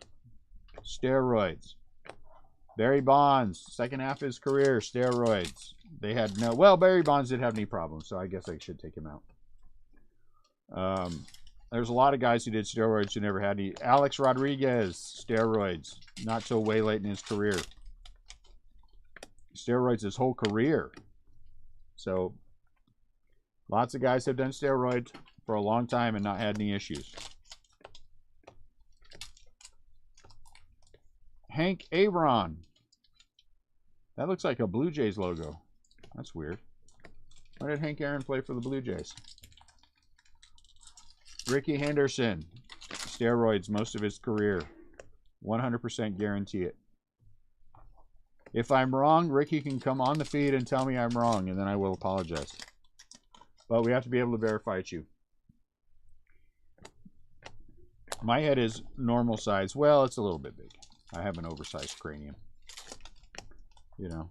steroids. Barry Bonds, second half of his career, steroids. They had no, well, Barry Bonds didn't have any problems, so I guess I should take him out. There's a lot of guys who did steroids who never had any. Alex Rodriguez, steroids, not till way late in his career. Steroids his whole career. So, lots of guys have done steroids for a long time and not had any issues. Hank Aaron. That looks like a Blue Jays logo. That's weird. Why did Hank Aaron play for the Blue Jays? Ricky Henderson. Steroids most of his career. 100% guarantee it. If I'm wrong, Ricky can come on the feed and tell me I'm wrong, and then I will apologize. But we have to be able to verify it you. My head is normal size. Well, it's a little bit big. I have an oversized cranium. You know.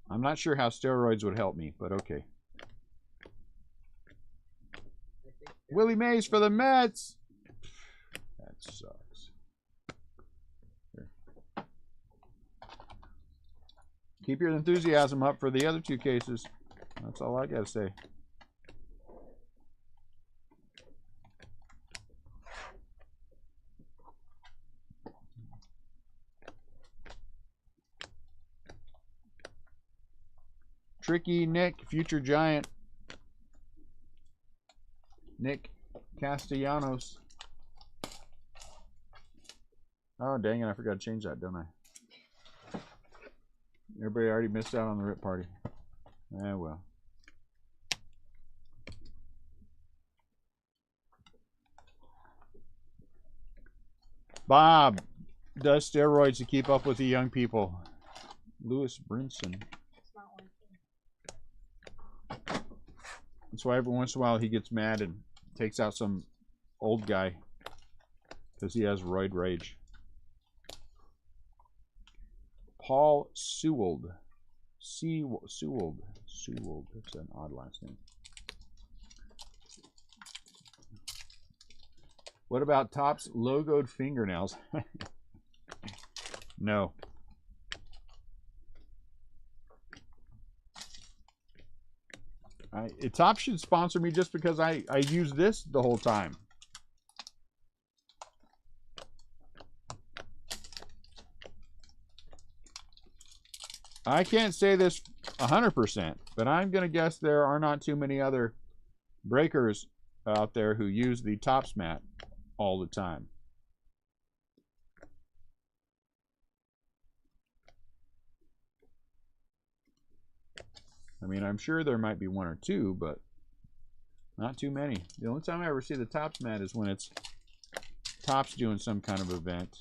I'm not sure how steroids would help me, but okay. Willie Mays for the Mets. That sucks. Here. Keep your enthusiasm up for the other two cases. That's all I gotta say. Tricky Nick, future Giant. Nick Castellanos. Oh, dang it. I forgot to change that, don't I? Everybody already missed out on the rip party. Eh, well. Bob does steroids to keep up with the young people. Lewis Brinson. That's why every once in a while he gets mad and takes out some old guy because he has roid rage. Paul Sewell. Sewell. That's an odd last name. What about Topps logoed fingernails? No. Topps should sponsor me just because I use this the whole time. I can't say this 100%, but I'm going to guess there are not too many other breakers out there who use the Topps mat all the time. I mean, I'm sure there might be one or two, but not too many. The only time I ever see the Topps mat is when it's Topps doing some kind of event.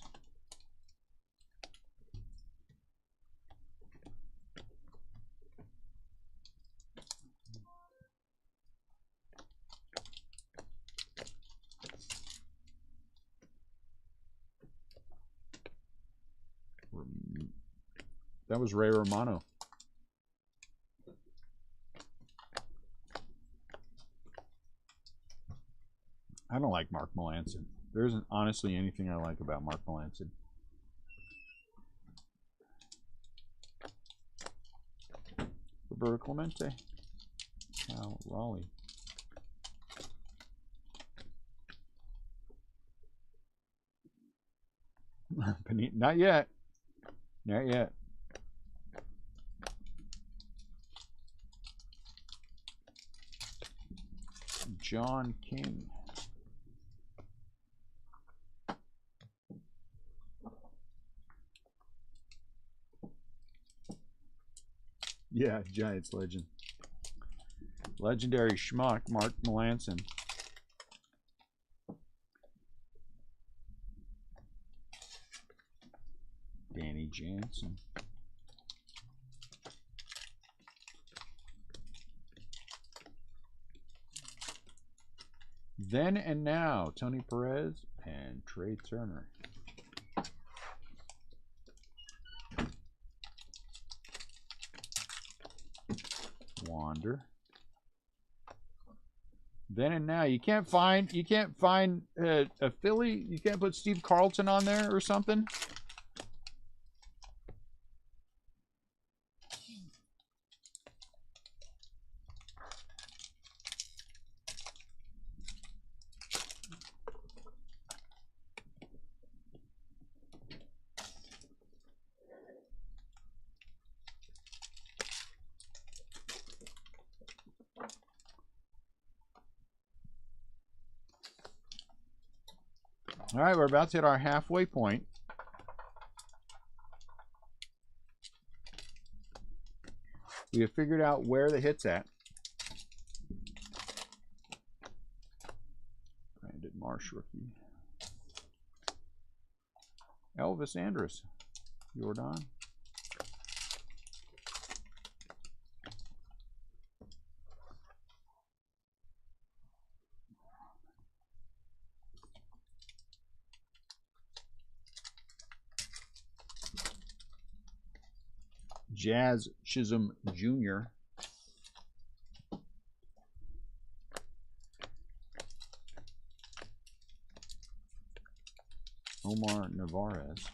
That was Ray Romano. I don't like Mark Melancon. There isn't honestly anything I like about Mark Melancon. Roberto Clemente. Cal Raleigh. Not yet. Not yet. John King. Yeah, Giants legend. Legendary schmuck, Mark Melanson. Danny Jansen. Then and Now, Tony Perez and Trey Turner. Wander. Then and Now. You can't find a Philly. You can't put Steve Carlton on there or something. All right, we're about to hit our halfway point. We have figured out where the hit's at. Brandon Marsh rookie. Elvis Andrus. Jordan. Jazz Chisholm Jr. Omar Navarez.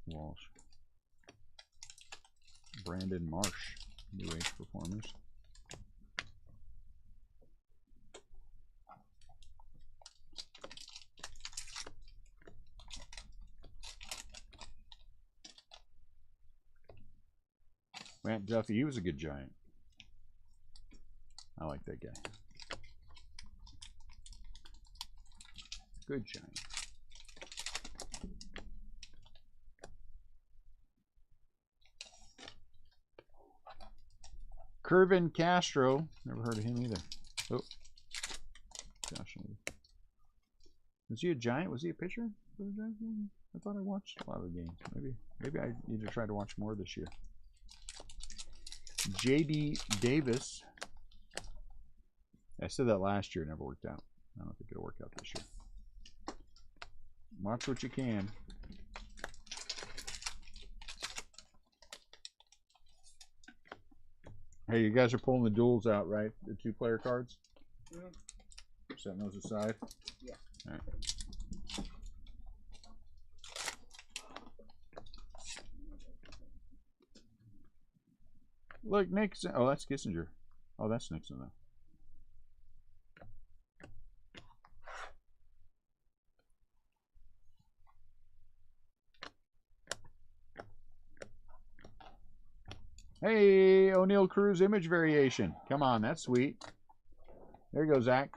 Walsh. Brandon Marsh, New Age Performers. Grant Duffy, he was a good Giant. I like that guy. Good Giant. Kervin Castro, never heard of him either. Oh, gosh, was he a Giant? Was he a pitcher for the Giants? I thought I watched a lot of the games. Maybe I need to try to watch more this year. J.D. Davis. I said that last year, it never worked out. I don't think it'll work out this year. Watch what you can. Hey, you guys are pulling the duels out, right? The 2-player cards? Mm-hmm. Setting those aside? Yeah. All right. Look, Nixon. Oh, that's Kissinger. Oh, that's Nixon, though. Hey, O'Neal Cruz image variation. Come on, that's sweet. There you go, Zach.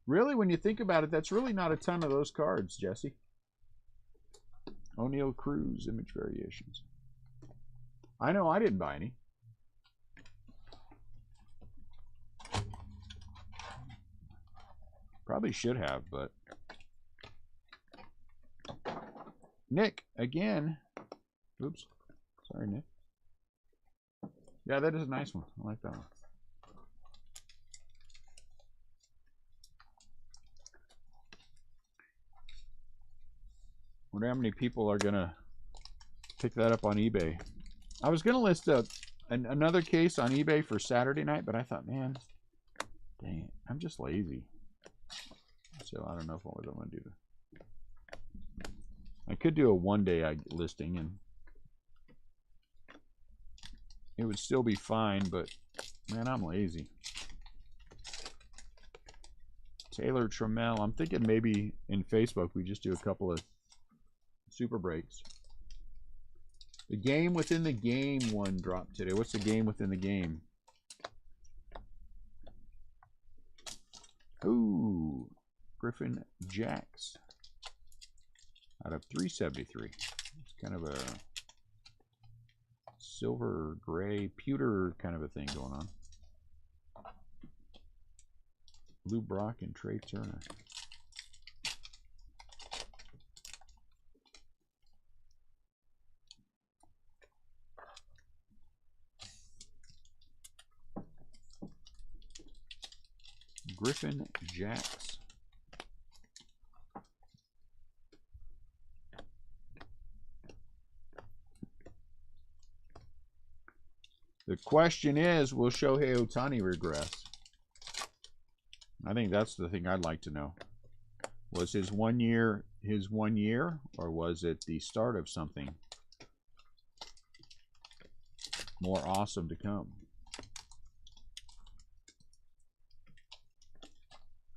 Really, when you think about it, that's really not a ton of those cards, Jesse. O'Neal Cruz image variations. I know I didn't buy any. Probably should have, but Nick again. Oops, sorry, Nick. Yeah, that is a nice one. I like that one. Wonder how many people are gonna pick that up on eBay. I was gonna list another case on eBay for Saturday night, but I thought, man, dang it, I'm just lazy. So I don't know if what I'm gonna do. I could do a one-day listing, and it would still be fine, but man, I'm lazy. Taylor Trammell. I'm thinking maybe in Facebook we just do a couple of super breaks. The game within the game one dropped today. What's the game within the game? Ooh, Griffin Jacks out of 373. It's kind of a silver, gray, pewter kind of a thing going on. Lou Brock and Trey Turner. Griffin Jacks. The question is, will Shohei Ohtani regress? I think that's the thing I'd like to know. Was his 1 year his 1 year, or was it the start of something more awesome to come?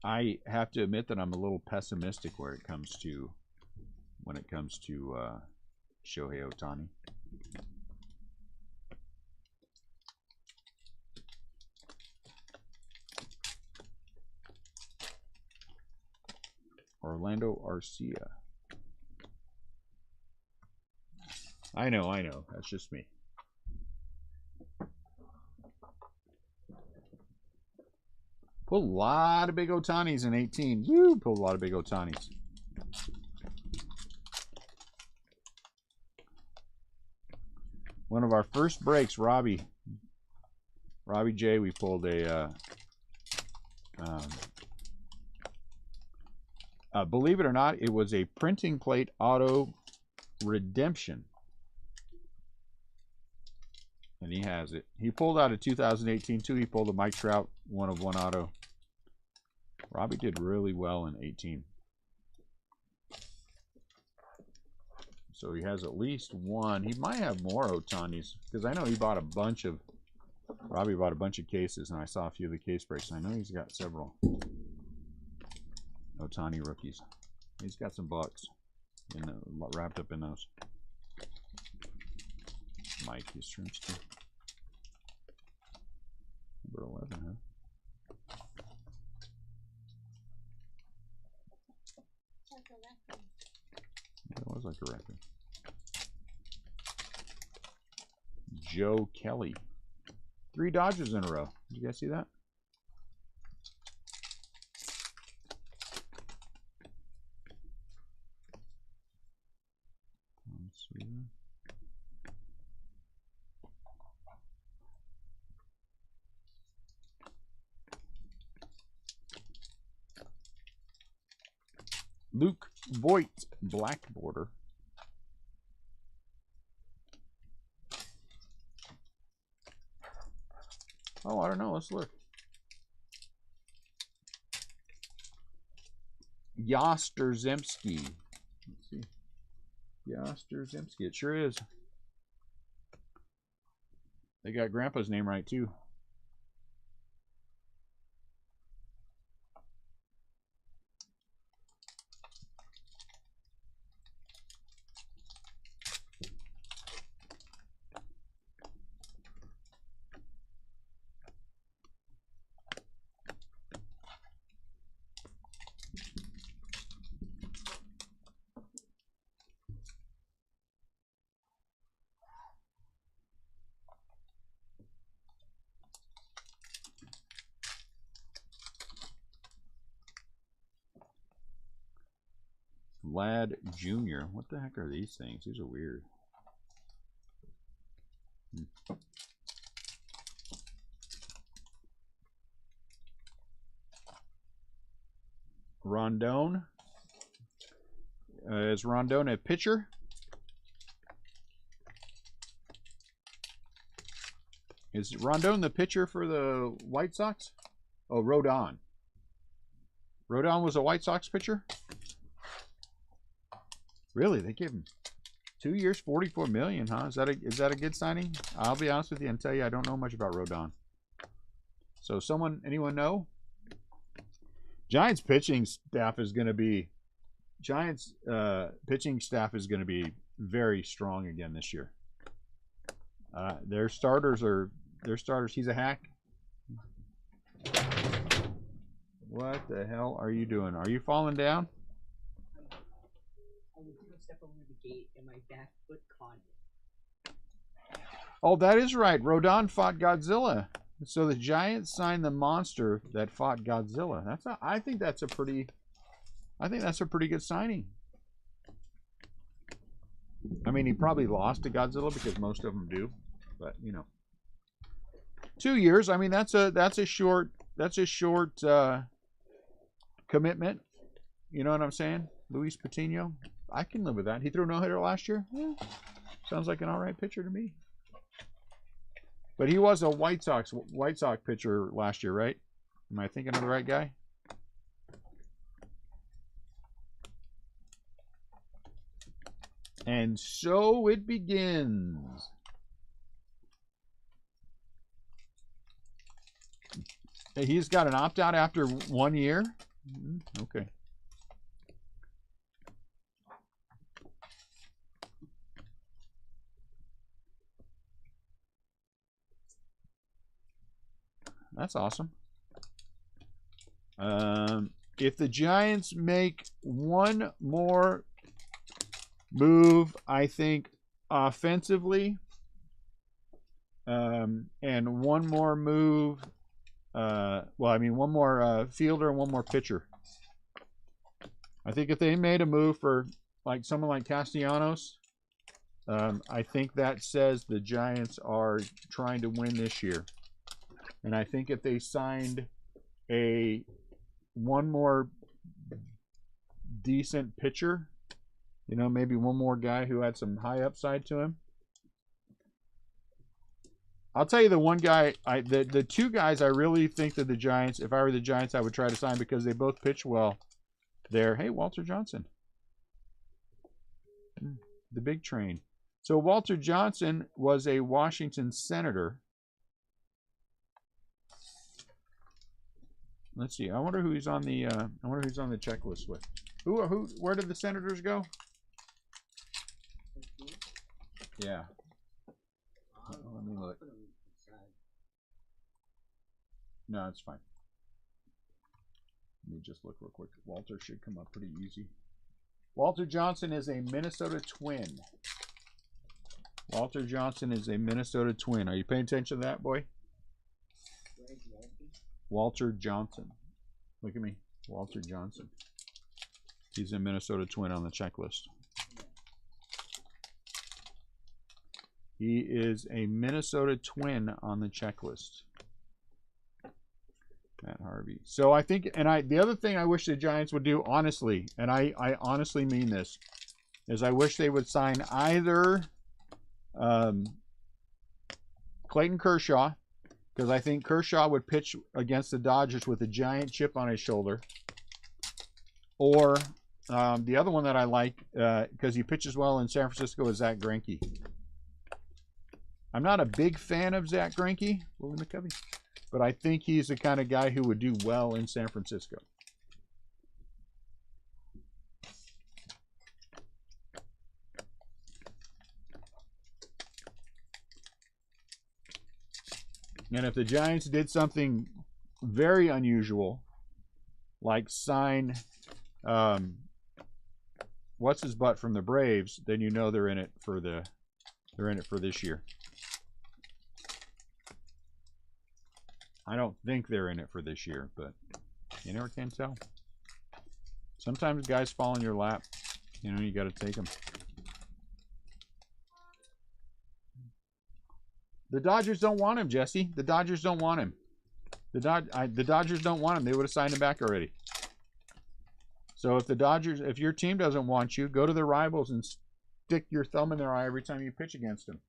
I have to admit that I'm a little pessimistic when it comes to Shohei Ohtani. Orlando Arcia. I know. That's just me. Pulled a lot of big Ohtanis in 18. Woo! Pulled a lot of big Ohtanis. One of our first breaks, Robbie J, we pulled a believe it or not, it was a printing plate auto redemption. And he has it. He pulled out a 2018 too. He pulled a Mike Trout 1 of 1 auto. Robbie did really well in 18. So he has at least one. He might have more Ohtanis, because I know he bought a bunch of, Robbie bought a bunch of cases, and I saw a few of the case breaks. I know he's got several Ohtani rookies. He's got some bucks wrapped up in those. Mike, his shrimps too. Number 11, huh? That was like a record. Joe Kelly. 3 Dodgers in a row. Did you guys see that? Let's see. Luke Voigt, black border. Oh, I don't know. Let's look. Yasterzemski. Let's see. Yasterzemski. It sure is. They got Grandpa's name right, too. Vlad Jr. What the heck are these things? These are weird. Rondon. Is Rondon a pitcher? Is Rondon the pitcher for the White Sox? Oh, Rodon. Rodon was a White Sox pitcher? Really? They gave him 2 years, $44 million, huh? Is that a good signing? I'll be honest with you and tell you I don't know much about Rodon. So anyone know? Giants pitching staff is going to be very strong again this year. Their starters. He's a hack. What the hell are you doing? Are you falling down? I was going to step over the gate and my back foot caught it. Oh, that is right. Rodon fought Godzilla. So the Giants signed the monster that fought Godzilla. I think that's a pretty good signing. I mean, he probably lost to Godzilla because most of them do, but you know, 2 years. I mean, that's a short commitment. You know what I'm saying? Luis Patino. I can live with that. He threw a no-hitter last year. Yeah. Sounds like an all right pitcher to me. But he was a White Sox pitcher last year, right? Am I thinking of the right guy? And so it begins. Hey, he's got an opt-out after 1 year? Okay. That's awesome. If the Giants make one more move, I think, offensively, and one more move, one more fielder and one more pitcher. I think if they made a move for like someone like Castellanos, I think that says the Giants are trying to win this year. And I think if they signed one more decent pitcher, you know, maybe one more guy who had some high upside to him. I'll tell you the one guy, the two guys I really think that the Giants, if I were the Giants, I would try to sign because they both pitch well. Hey, Walter Johnson. The big train. So Walter Johnson was a Washington Senator. Let's see. I wonder who he's on the checklist with. Where did the Senators go? Yeah. Let me look. No, it's fine. Let me just look real quick. Walter should come up pretty easy. Walter Johnson is a Minnesota Twin. Walter Johnson is a Minnesota Twin. Are you paying attention to that, boy? Walter Johnson. Look at me. Walter Johnson. He's a Minnesota Twin on the checklist. He is a Minnesota Twin on the checklist. Matt Harvey. So I think, and the other thing I wish the Giants would do, honestly, and I honestly mean this, is I wish they would sign either Clayton Kershaw, because I think Kershaw would pitch against the Dodgers with a giant chip on his shoulder. Or the other one that I like, because he pitches well in San Francisco, is Zach Greinke. I'm not a big fan of Zach Greinke, Willie McCovey, but I think he's the kind of guy who would do well in San Francisco. And if the Giants did something very unusual, like sign what's his butt from the Braves, then you know they're in it for this year. I don't think they're in it for this year, but you never can tell. Sometimes guys fall in your lap. You know, you got to take them. The Dodgers don't want him, Jesse. The Dodgers don't want him. The Dodgers don't want him. They would have signed him back already. So if your team doesn't want you, go to the rivals and stick your thumb in their eye every time you pitch against them.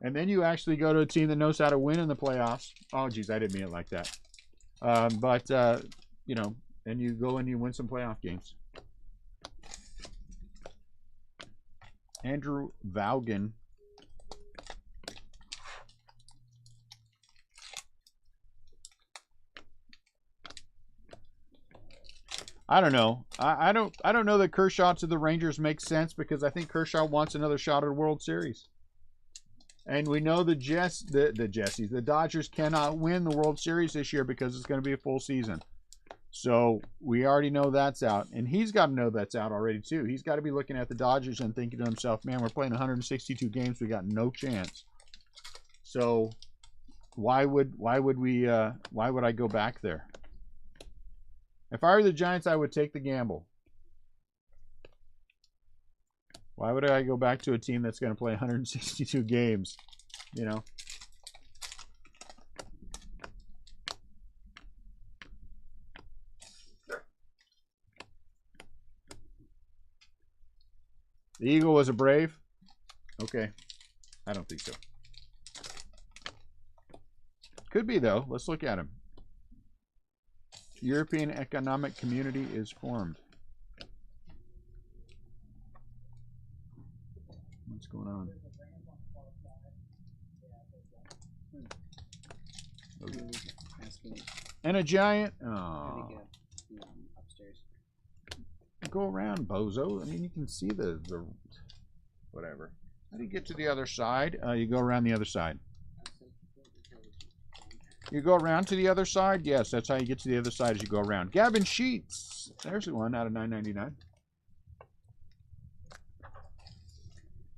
And then you actually go to a team that knows how to win in the playoffs. Oh, geez, I didn't mean it like that. You know, and you go and you win some playoff games. Andrew Vaughan. I don't know. I don't know that Kershaw to the Rangers makes sense because I think Kershaw wants another shot at a World Series. And we know the Dodgers cannot win the World Series this year because it's going to be a full season. So we already know that's out. And he's got to know that's out already too. He's got to be looking at the Dodgers and thinking to himself, man, we're playing 162 games. We got no chance. So why would I go back there? If I were the Giants, I would take the gamble. Why would I go back to a team that's going to play 162 games? You know? The Eagle was a Brave? Okay. I don't think so. Could be, though. Let's look at him. European Economic Community is formed. What's going on? And a giant. Oh. Go around, bozo. I mean, you can see the whatever. How do you get to the other side? You go around the other side. You go around to the other side? Yes, that's how you get to the other side as you go around. Gavin Sheets. There's one out of $9.99.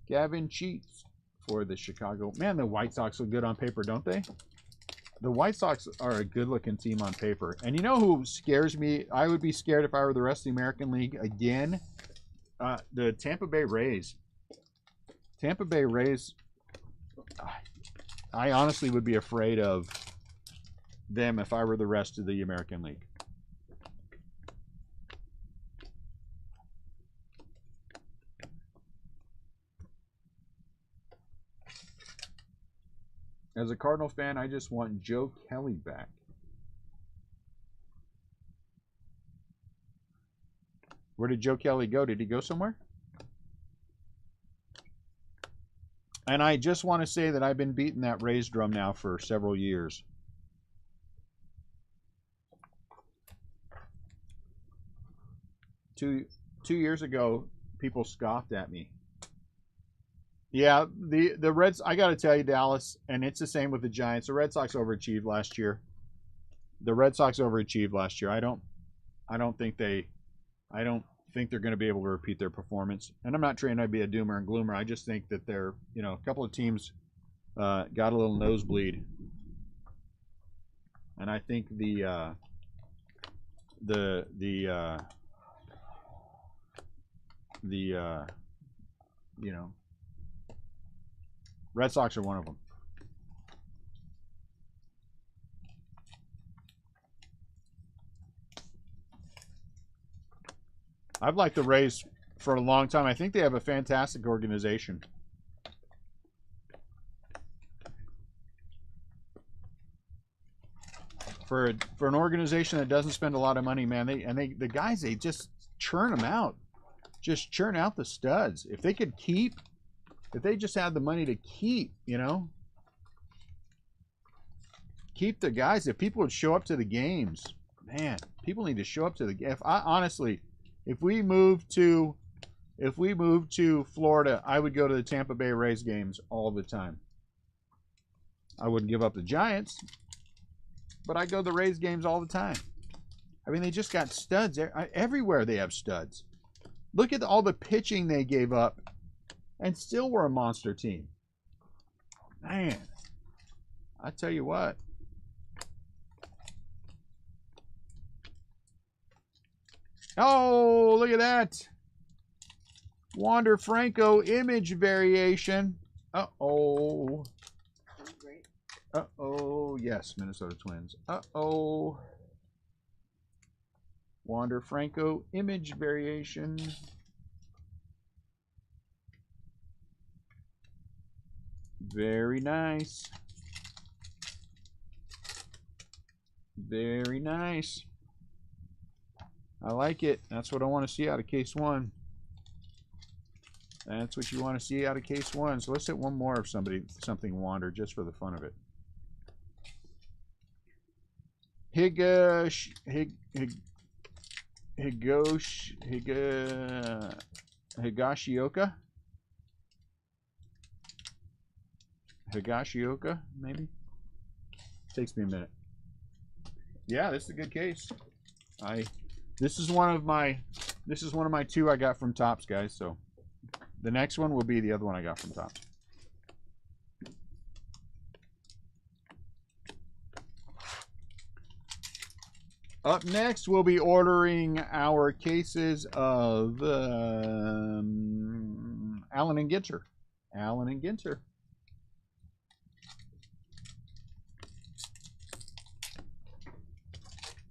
Gavin Sheets for the Chicago. Man, the White Sox look good on paper, don't they? The White Sox are a good-looking team on paper. And you know who scares me? I would be scared if I were the rest of the American League again. The Tampa Bay Rays. Tampa Bay Rays, I honestly would be afraid of them if I were the rest of the American League. As a Cardinal fan, I just want Joe Kelly back. Where did Joe Kelly go? Did he go somewhere? And I just want to say that I've been beating that Rays drum now for several years. Two years ago, people scoffed at me. Yeah, the Reds, I got to tell you, Dallas, and it's the same with the Giants. The Red Sox overachieved last year. The Red Sox overachieved last year. I don't think they're going to be able to repeat their performance. And I'm not trying to be a doomer and gloomer. I just think that they're, you know, a couple of teams got a little nosebleed. And I think you know, Red Sox are one of them. I've liked the Rays for a long time. I think they have a fantastic organization. For an organization that doesn't spend a lot of money, man, the guys, they just churn them out. Just churn out the studs. If they could keep, if they just had the money to keep, you know, keep the guys. If people would show up to the games, man, people need to show up to the game. If we move to Florida, I would go to the Tampa Bay Rays games all the time. I wouldn't give up the Giants, but I go to the Rays games all the time. I mean, they just got studs everywhere. They have studs. Look at all the pitching they gave up, and still were a monster team. Man, I tell you what. Oh, look at that. Wander Franco image variation. Uh-oh. Uh-oh. Yes, Minnesota Twins. Uh-oh. Wander Franco image variation. Very nice. Very nice. I like it. That's what I want to see out of case one. That's what you want to see out of case one. So let's hit one more of something Wander just for the fun of it. Higashioka. Higashioka, maybe. Takes me a minute. Yeah, this is a good case. This is one of my two I got from Topps, guys. So the next one will be the other one I got from Topps. Up next, we'll be ordering our cases of Allen and Ginter. Allen and Ginter.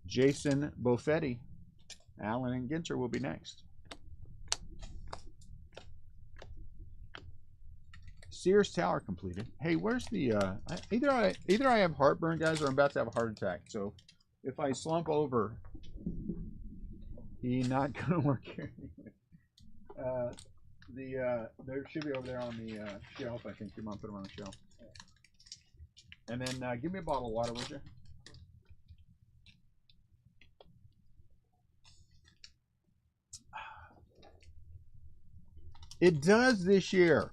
Jason Buffetti. Allen and Ginter will be next. Sears Tower completed. Hey, where's the either I have heartburn, guys, or I'm about to have a heart attack. So if I slump over, he's not gonna work here anyway. There should be over there on the shelf. I think you might put them on the shelf. And then give me a bottle of water, would you? It does this year.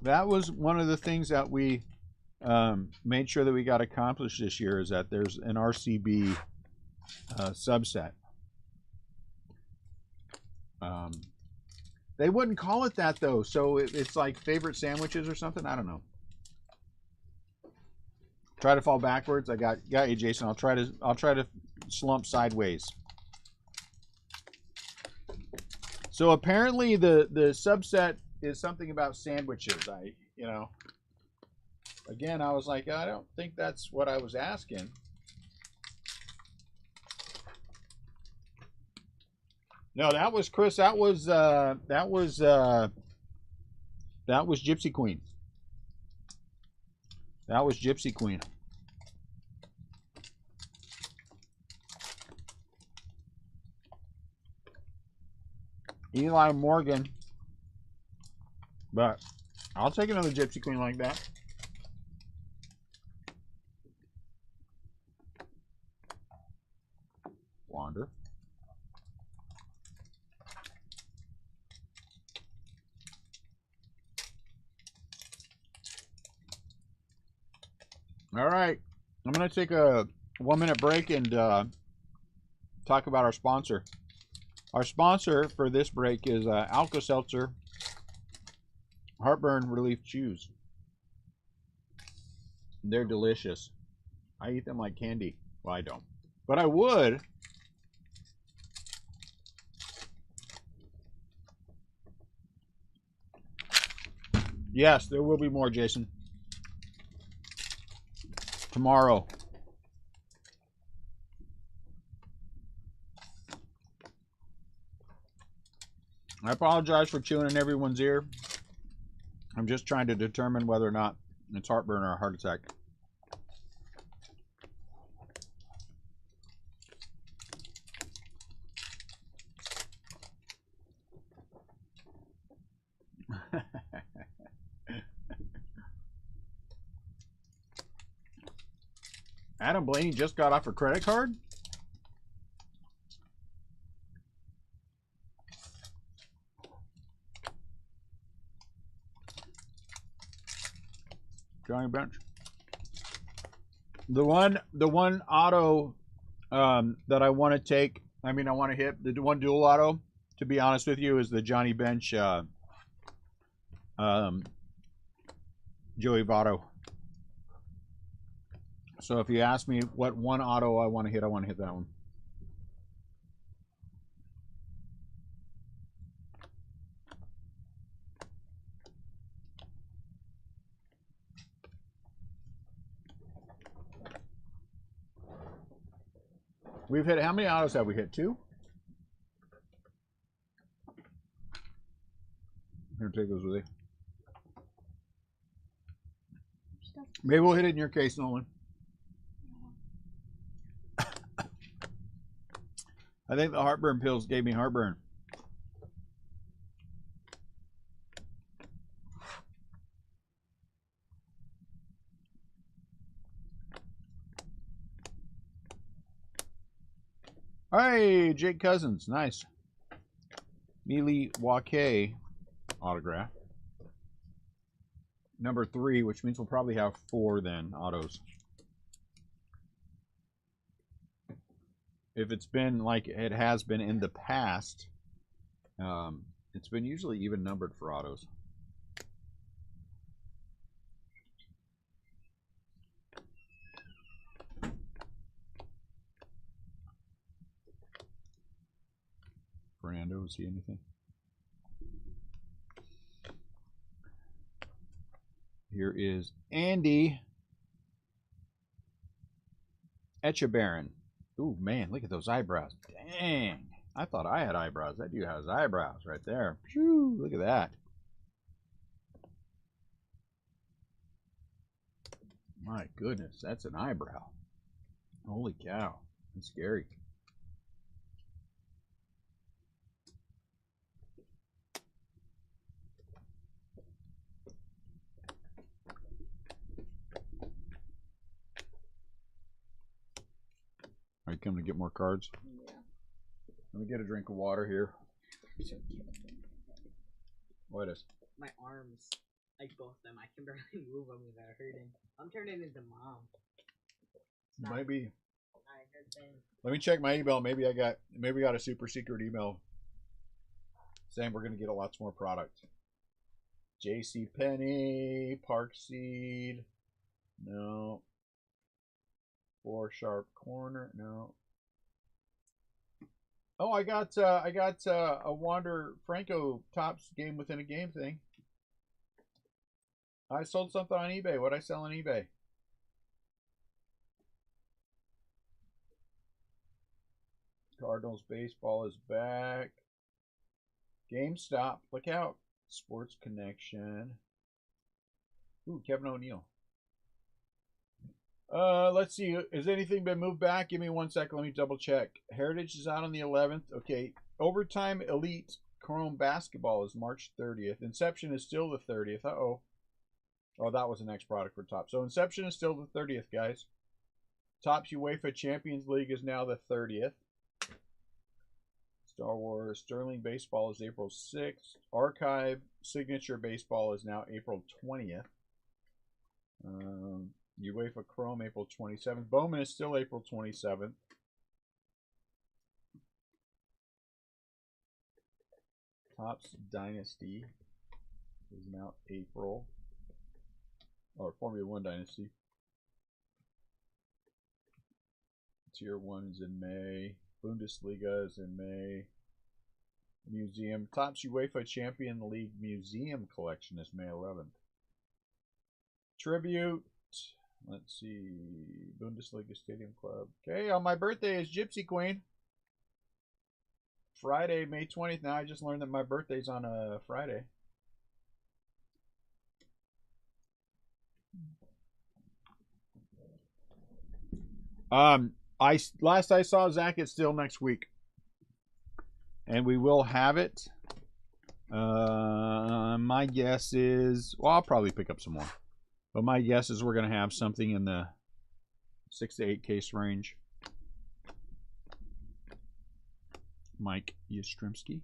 That was one of the things that we made sure that we got accomplished this year, is that there's an RCB subset. They wouldn't call it that though, so it's like favorite sandwiches or something. I don't know. Try to fall backwards. I got you, Jason. I'll try to slump sideways. So apparently the subset is something about sandwiches. Again, I was like, I don't think that's what I was asking. No, that was Chris. That was Gypsy Queen. That was Gypsy Queen. Eli Morgan. But I'll take another Gypsy Queen like that. Wander. All right. I'm going to take a 1-minute break and talk about our sponsor. Our sponsor for this break is Alka-Seltzer Heartburn Relief Chews. They're delicious. I eat them like candy. Well, I don't. But I would. Yes, there will be more, Jason. Tomorrow. I apologize for chewing in everyone's ear. I'm just trying to determine whether or not it's heartburn or a heart attack. Adam Blaney just got off a credit card? Johnny Bench. The one auto that I want to take, I want to hit, the one dual auto, to be honest with you, is the Johnny Bench Joey Votto. So if you ask me what one auto I want to hit that one. We've hit, how many autos have we hit? 2? Here, take those with you. Maybe we'll hit it in your case, Nolan. I think the heartburn pills gave me heartburn. Hey, Jake Cousins. Nice. Mealy Wake autograph. Number 3, which means we'll probably have 4 then, autos. If it's been like it has been in the past, it's been usually even numbered for autos. Fernando, see anything? Here is Andy Echebarren. Ooh, man, look at those eyebrows. Dang. I thought I had eyebrows. That dude has eyebrows right there. Phew, look at that. My goodness, that's an eyebrow. Holy cow. That's scary. Are you coming to get more cards? Yeah. Let me get a drink of water here. What is? My arms, like both of them, I can barely move them without hurting. I'm turning into mom. Maybe. I heard things. Let me check my email. Maybe I got a super secret email saying we're gonna get a lots more product. JC Penney, Park Seed, no. 4 Sharp Corner, no. Oh, I got a Wander Franco Tops game within a game thing. I sold something on eBay. What'd I sell on eBay? Cardinals baseball is back. GameStop, look out. Sports Connection. Ooh, Kevin O'Neill. Let's see. Has anything been moved back? Give me 1 second. Let me double check. Heritage is out on the 11th. Okay. Overtime Elite Chrome Basketball is March 30th. Inception is still the 30th. Uh-oh. Oh, that was the next product for Topps. So Inception is still the 30th, guys. Topps UEFA Champions League is now the 30th. Star Wars Sterling Baseball is April 6th. Archive Signature Baseball is now April 20th. UEFA Chrome April 27th. Bowman is still April 27th. Topps Dynasty is now April. Or Formula 1 Dynasty. Tier 1 is in May. Bundesliga is in May. Museum. Topps UEFA Champion League Museum Collection is May 11th. Tribute. Let's see. Bundesliga Stadium Club. Okay, on my birthday is Gypsy Queen. Friday, May 20th. Now I just learned that my birthday's on a Friday. Last I saw, Zach, it's still next week. And we will have it. My guess is, well, I'll probably pick up some more. But my guess is we're going to have something in the 6 to 8 case range. Mike Yastrzemski.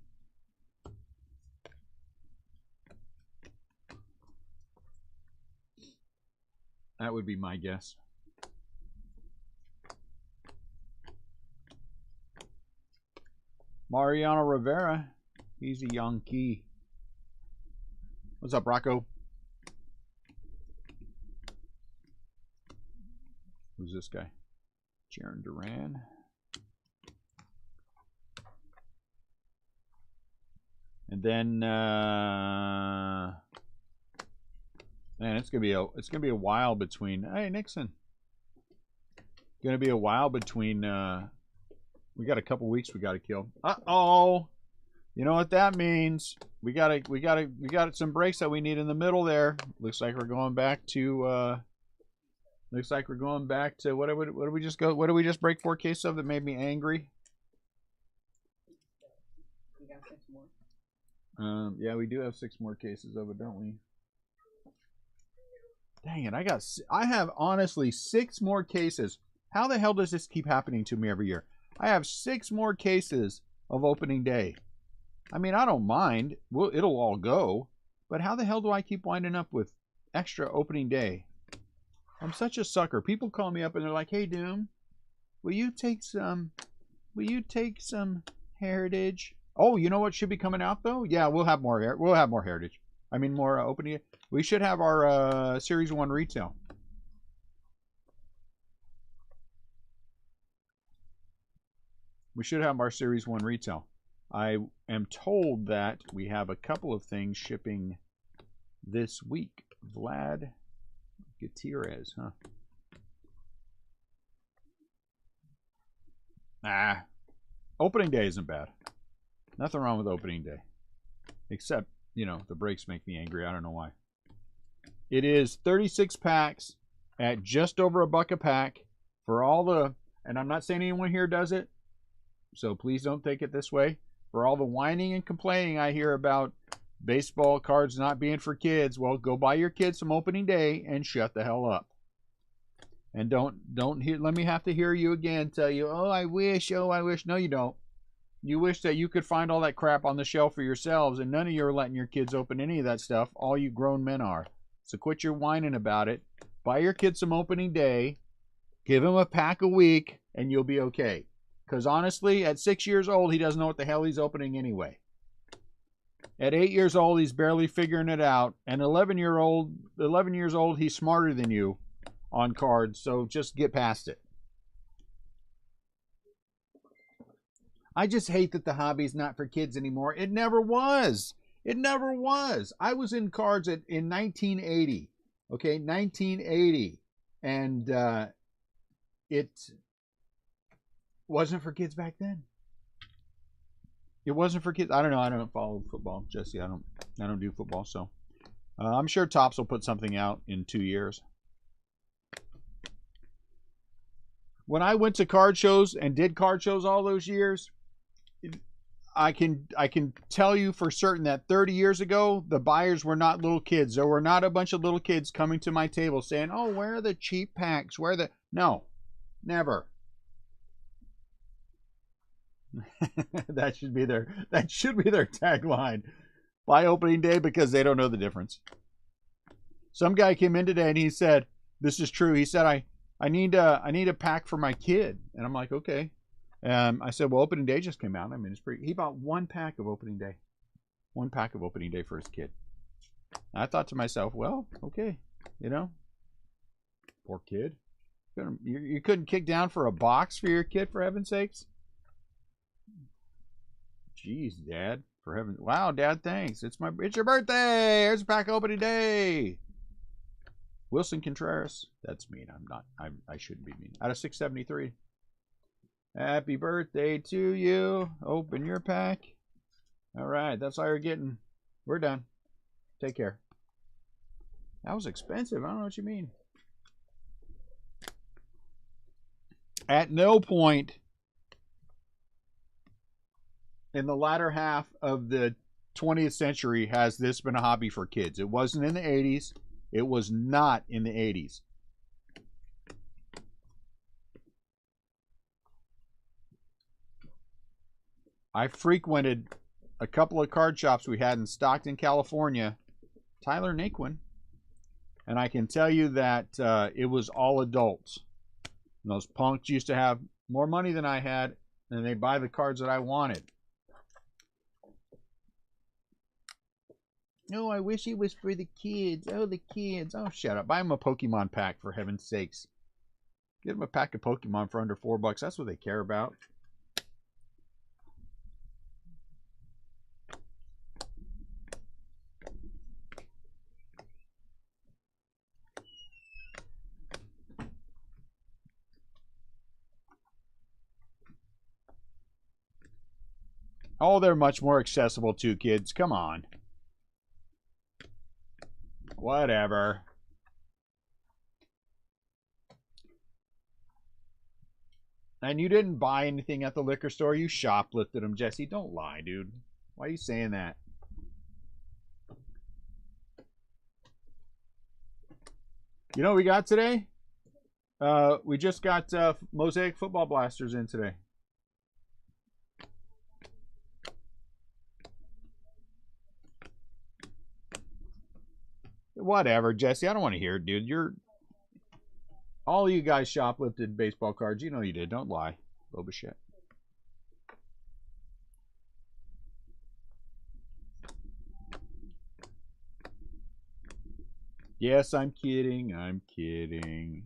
That would be my guess. Mariano Rivera. He's a Yankee. What's up, Rocco? Who's this guy? Jaron Duran. And then man, it's gonna be a while between. Hey, Nixon. Gonna be a while between. We got a couple weeks we gotta kill. Uh-oh. You know what that means? We got some breaks that we need in the middle there. Looks like we're going back to what did we just go? What did we just break 4 cases of that made me angry? We got 6 more. Yeah, we do have 6 more cases of it, don't we? Dang it, I have honestly 6 more cases. How the hell does this keep happening to me every year? I have 6 more cases of opening day. I mean, I don't mind. Well, it'll all go. But how the hell do I keep winding up with extra opening day? I'm such a sucker. People call me up and they're like, "Hey, Doom, will you take some heritage?" Oh, you know what should be coming out though? Yeah, we'll have more heritage. I mean, more opening. We should have our Series 1 retail. We should have our Series 1 retail. I am told that we have a couple of things shipping this week. Vlad Gutierrez, huh? Opening day isn't bad. Nothing wrong with opening day. Except, you know, the breaks make me angry. I don't know why. It is 36 packs at just over $1 a pack for all the, and I'm not saying anyone here does it, so please don't take it this way. For all the whining and complaining I hear about baseball cards not being for kids, well, go buy your kids some opening day and shut the hell up. And don't let me have to hear you again tell you, oh, I wish. No, you don't. You wish that you could find all that crap on the shelf for yourselves, and none of you are letting your kids open any of that stuff. All you grown men are. So quit your whining about it. Buy your kids some opening day. Give him a pack a week, and you'll be okay. Because honestly, at 6 years old, he doesn't know what the hell he's opening anyway. At 8 years old, he's barely figuring it out. And 11 years old, he's smarter than you on cards. So just get past it. I just hate that the hobby's not for kids anymore. It never was. It never was. I was in cards in 1980. Okay, 1980. And it wasn't for kids back then. It wasn't for kids. I don't know. I don't follow football, Jesse. I don't do football, so I'm sure Topps will put something out in 2 years. When I went to card shows and did card shows all those years, I can tell you for certain that 30 years ago, the buyers were not little kids. There were not a bunch of little kids coming to my table saying, "Oh, where are the cheap packs? Where are the..." No, never. that should be their tagline. Buy opening day because they don't know the difference. Some guy came in today and he said, "This is true." He said, I need a pack for my kid." And I'm like, "Okay." I said, "Well, opening day just came out. I mean, it's pretty." He bought 1 pack of opening day. 1 pack of opening day for his kid. I thought to myself, well, okay, you know, poor kid. You couldn't kick down for a box for your kid, for heaven's sakes. Jeez, Dad, for heaven. Wow, Dad, thanks. It's your birthday. Here's a pack of opening day. Wilson Contreras. That's mean. I'm not. I shouldn't be mean. Out of 673. Happy birthday to you. Open your pack. All right, that's all you're getting. We're done. Take care. That was expensive. I don't know what you mean. At no point in the latter half of the 20th century has this been a hobby for kids. It wasn't in the 80s. It was not in the 80s. I frequented a couple of card shops we had in Stockton, California, Tyler Naquin, and I can tell you that it was all adults. And those punks used to have more money than I had, and they buy the cards that I wanted. No, I wish it was for the kids. Oh, the kids. Oh, shut up. Buy them a Pokemon pack, for heaven's sakes. Get them a pack of Pokemon for under $4. That's what they care about. Oh, they're much more accessible too, kids. Come on. Whatever. And you didn't buy anything at the liquor store. You shoplifted them, Jesse. Don't lie, dude. Why are you saying that? You know what we got today? We just got Mosaic Football Blasters in today. Whatever, Jesse. I don't want to hear it, dude. All you guys shoplifted baseball cards. You know you did. Don't lie. Boba shit. Yes, I'm kidding. I'm kidding.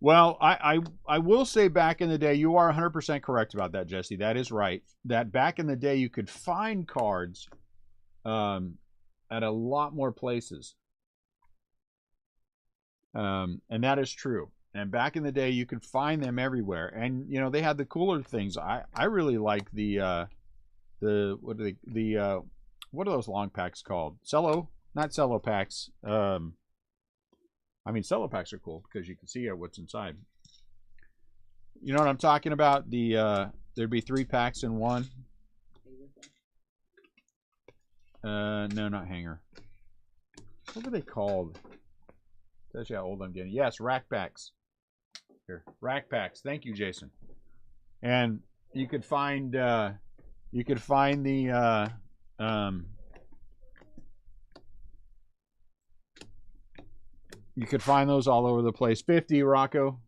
Well, I will say back in the day, you are 100% correct about that, Jesse. That is right. That back in the day, you could find cards at a lot more places. And that is true. And back in the day, you could find them everywhere. And, you know, they had the cooler things. I really like what are those long packs called? Not cello packs. I mean, cello packs are cool because you can see what's inside. You know what I'm talking about? There'd be 3 packs in one. No, not hanger. What were they called? Tells you how old I'm getting. Yes, rack packs. Here, rack packs. Thank you, Jason. And you could find the you could find those all over the place. 50, Rocco.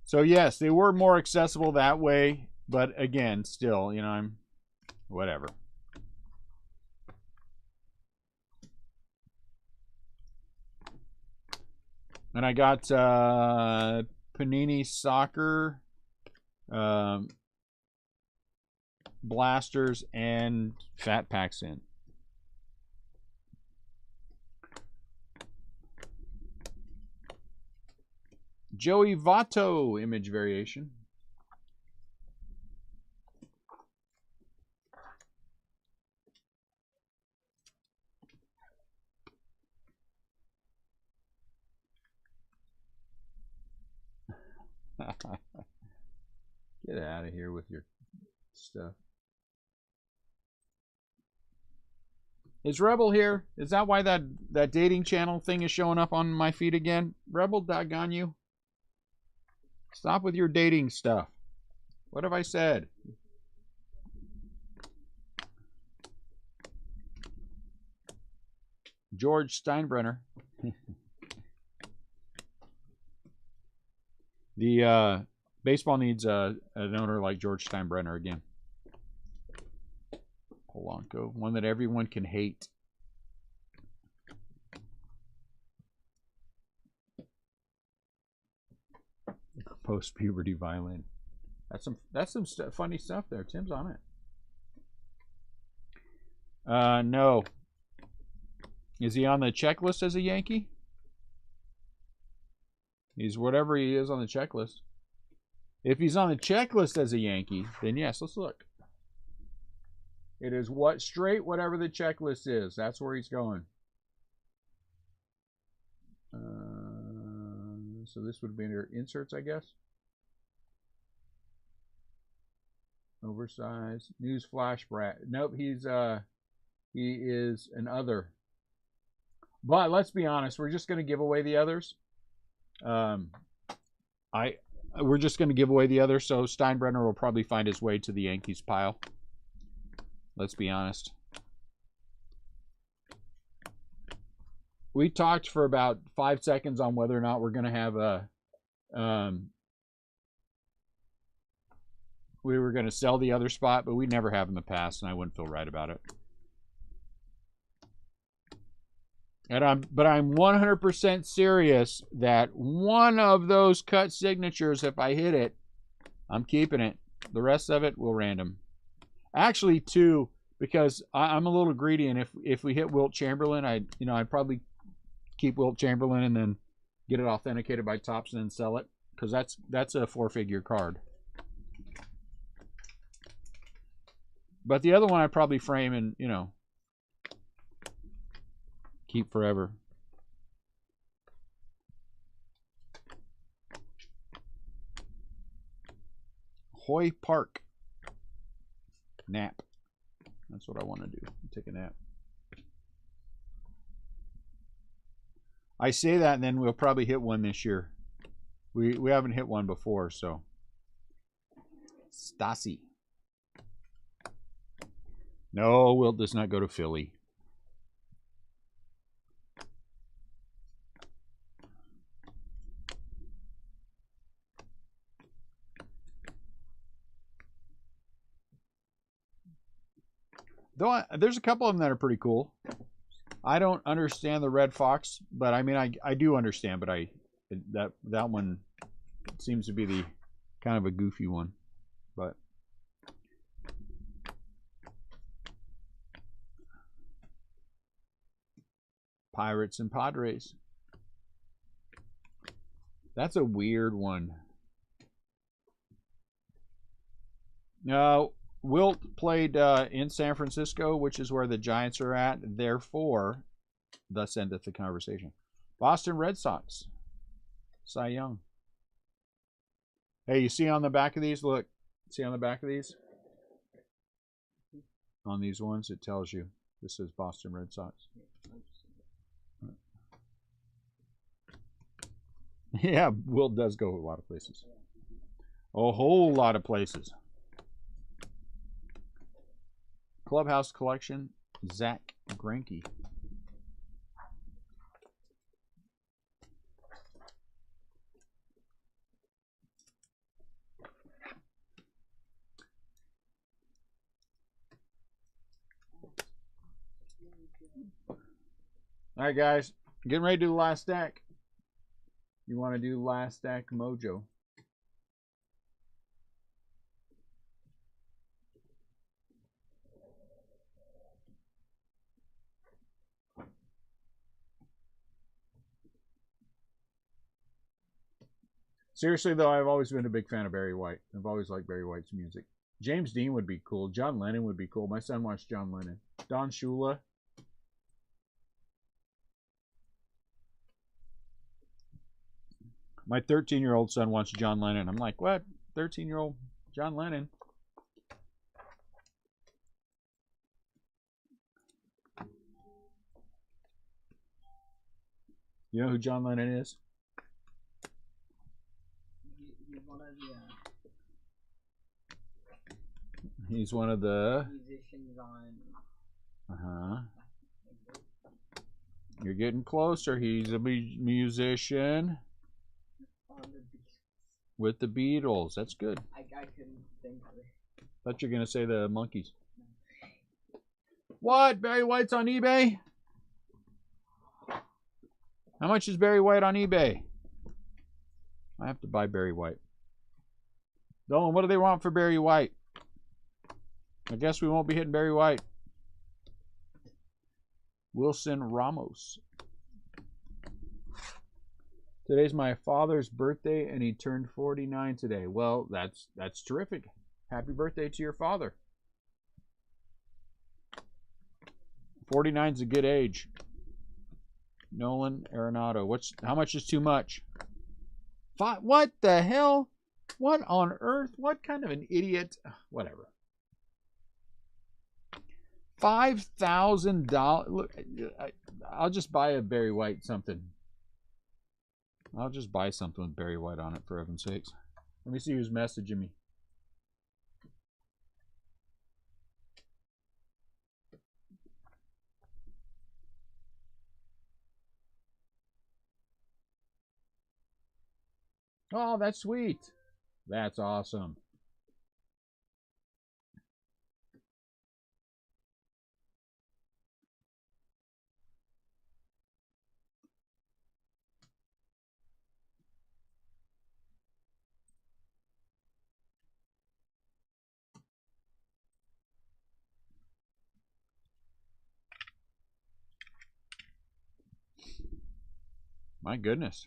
So yes, they were more accessible that way, but again, still, you know, I'm whatever. And I got Panini Soccer, blasters, and fat packs in. Joey Votto image variation. Get out of here with your stuff. Is Rebel here? Is that why that dating channel thing is showing up on my feed again? Rebel, doggone you. Stop with your dating stuff. What have I said? George Steinbrenner. The baseball needs an owner like George Steinbrenner again. Polanco, one that everyone can hate. Post-puberty violin. That's some funny stuff there. Tim's on it. No. Is he on the checklist as a Yankee? He's whatever he is on the checklist. If he's on the checklist as a Yankee, then yes, let's look. It is straight whatever the checklist is. That's where he's going. So this would be under inserts, I guess. Oversized. News flash brat. Nope, he is an other. But let's be honest, we're just going to give away the others. We're just going to give away the others, so Steinbrenner will probably find his way to the Yankees pile. Let's be honest. We talked for about 5 seconds on whether or not we're going to have a we were going to sell the other spot, but we never have in the past, and I wouldn't feel right about it. But I'm 100% serious that one of those cut signatures, if I hit it, I'm keeping it. The rest of it will random. Actually, 2, because I'm a little greedy, and if we hit Wilt Chamberlain, I'd probably keep Wilt Chamberlain and then get it authenticated by Topps and then sell it, because that's a 4-figure card. But the other one I'd probably frame and, keep forever. Hoy Park. Nap. That's what I want to do. Take a nap. I say that and then we'll probably hit one this year. We haven't hit one before, so Stassi. No, Wilt does not go to Philly. Though there's a couple of them that are pretty cool. I don't understand the Red Fox, but I mean I do understand, but that one seems to be the kind of a goofy one. But Pirates and Padres. That's a weird one. Wilt played in San Francisco, which is where the Giants are at. Therefore, thus endeth the conversation. Boston Red Sox. Cy Young. Hey, you see on the back of these? Look. See on the back of these? On these ones, it tells you. This is Boston Red Sox. Yeah, Wilt does go a lot of places. A whole lot of places. Clubhouse Collection, Zach Greinke. All right, guys, getting ready to do the last stack. You want to do last stack mojo? Seriously, though, I've always been a big fan of Barry White. I've always liked Barry White's music. James Dean would be cool. John Lennon would be cool. My son watched John Lennon. Don Shula. My 13-year-old son wants John Lennon. I'm like, what? 13-year-old John Lennon? You know who John Lennon is? He's one of the musicians on. You're getting closer. He's a musician with the Beatles. That's good. I couldn't think of it. Thought you were gonna say the Monkees. What? Barry White's on eBay? How much is Barry White on eBay? I have to buy Barry White. Dolan, what do they want for Barry White? I guess we won't be hitting Barry White. Wilson Ramos. Today's my father's birthday, and he turned 49 today. Well, that's terrific. Happy birthday to your father. 49's a good age. Nolan Arenado. How much is too much? What the hell? What on earth? What kind of an idiot? Whatever. $5,000. Look, I'll just buy a Barry White something. I'll just buy something with Barry White on it, for heaven's sakes. Let me see who's messaging me. Oh, that's sweet. That's awesome. My goodness.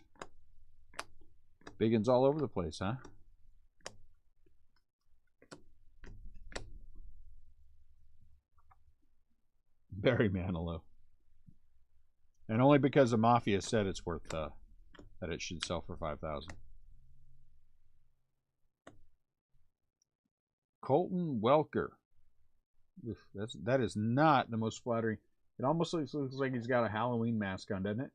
Biggins all over the place, huh? Barry Manilow. And only because the Mafia said it's worth, that it should sell for $5,000. Colton Welker. That is not the most flattering. It almost looks like he's got a Halloween mask on, doesn't it?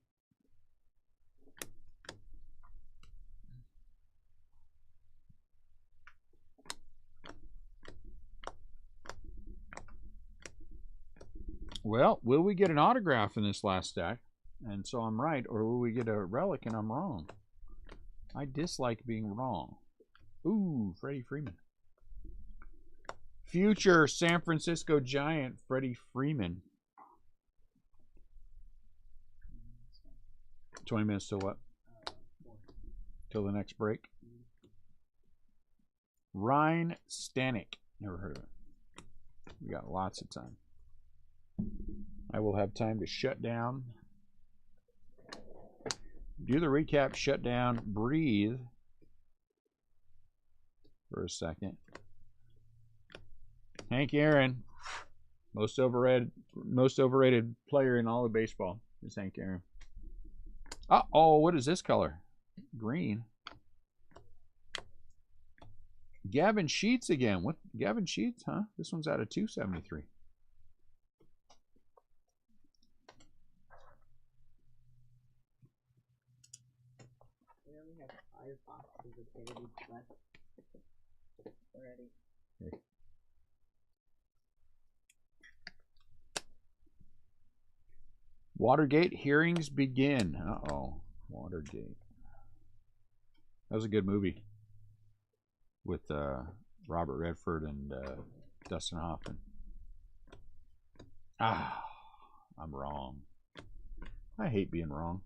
Well, will we get an autograph in this last stack? And so I'm right, or will we get a relic and I'm wrong? I dislike being wrong. Ooh, Freddy Freeman. Future San Francisco Giant, Freddy Freeman. 20 minutes till what? Till the next break. Ryan Stanek. Never heard of it. We got lots of time. I will have time to shut down. Do the recap, shut down, breathe for a second. Hank Aaron, most overrated player in all of baseball is Hank Aaron. Oh, what is this color? Green. Gavin Sheets again. What? Gavin Sheets, huh? This one's out of 273. We only have 5 boxes of candy left already. Okay. Watergate hearings begin. Uh-oh. Watergate. That was a good movie with Robert Redford and Dustin Hoffman. Ah, I'm wrong. I hate being wrong.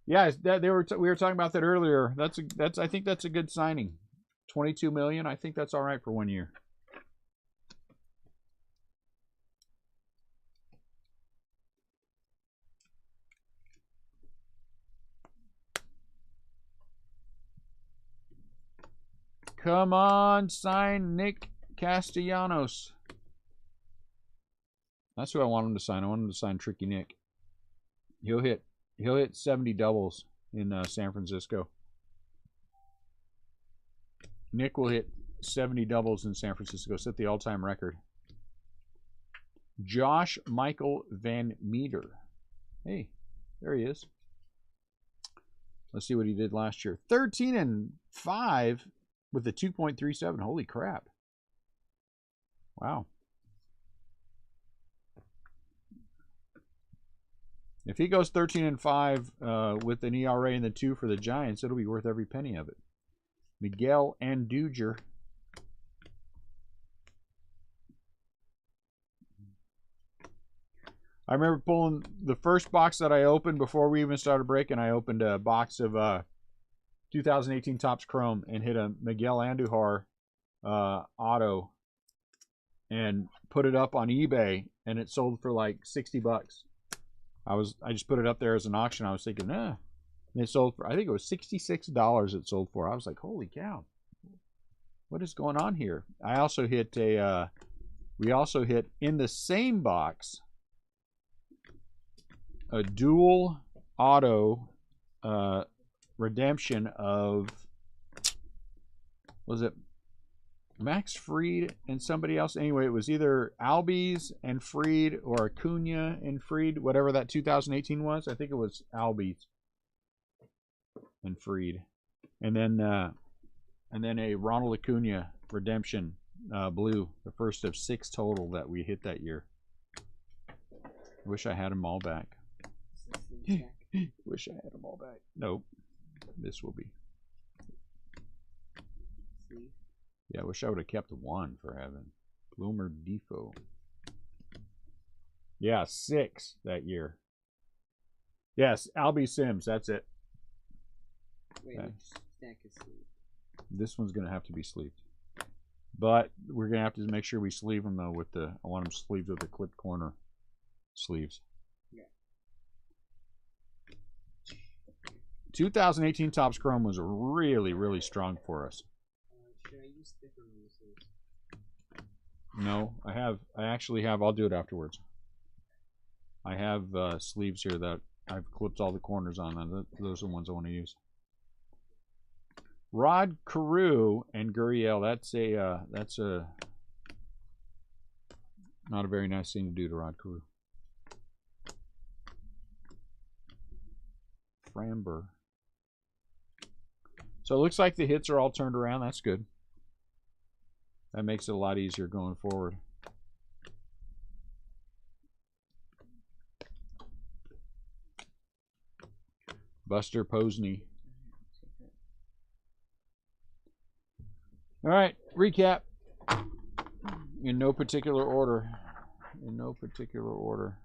Yeah, we were talking about that earlier. I think that's a good signing. 22 million. I think that's all right for 1 year. Come on, sign Nick Castellanos. That's who I want him to sign. I want him to sign Tricky Nick. He'll hit 70 doubles in San Francisco. Nick will hit 70 doubles in San Francisco. Set the all-time record. Josh Michael Van Meter. Hey, there he is. Let's see what he did last year. 13-5 with a 2.37. Holy crap. Wow. If he goes 13-5 with an ERA in the 2 for the Giants, it'll be worth every penny of it. Miguel Andujar. I remember pulling the first box that I opened before we even started breaking. I opened a box of 2018 Topps Chrome and hit a Miguel Andujar auto and put it up on eBay, and it sold for like 60 bucks. I just put it up there as an auction. I was thinking, and it sold for, I think it was $66 it sold for. I was like, holy cow, what is going on here? I also hit we also hit in the same box a dual auto redemption of, was it Max Fried and somebody else? Anyway, it was either Albies and Fried or Acuna and Fried, whatever that 2018 was. I think it was Albies and Fried, and then a Ronald Acuna redemption blue, the first of 6 total that we hit that year. I wish I had them all back. Wish I had them all back. Nope. This will be. Yeah, I wish I would have kept 1 for heaven. Bloomer Defoe. Yeah, 6 that year. Yes, Albie Sims. That's it. Wait, which stack is sleeved? This one's going to have to be sleeved. But we're going to have to make sure we sleeve them, though, with the... I want them sleeved with the clipped corner sleeves. Yeah. 2018 Topps Chrome was really, really strong for us. Should I use thicker sleeves? No, I actually have, I'll do it afterwards. I have sleeves here that I've clipped all the corners on, and those are the ones I want to use. Rod Carew and Gurriel, that's a not a very nice thing to do to Rod Carew. Framber. So it looks like the hits are all turned around. That's good. That makes it a lot easier going forward. Buster Posney. All right, recap. In no particular order. In no particular order.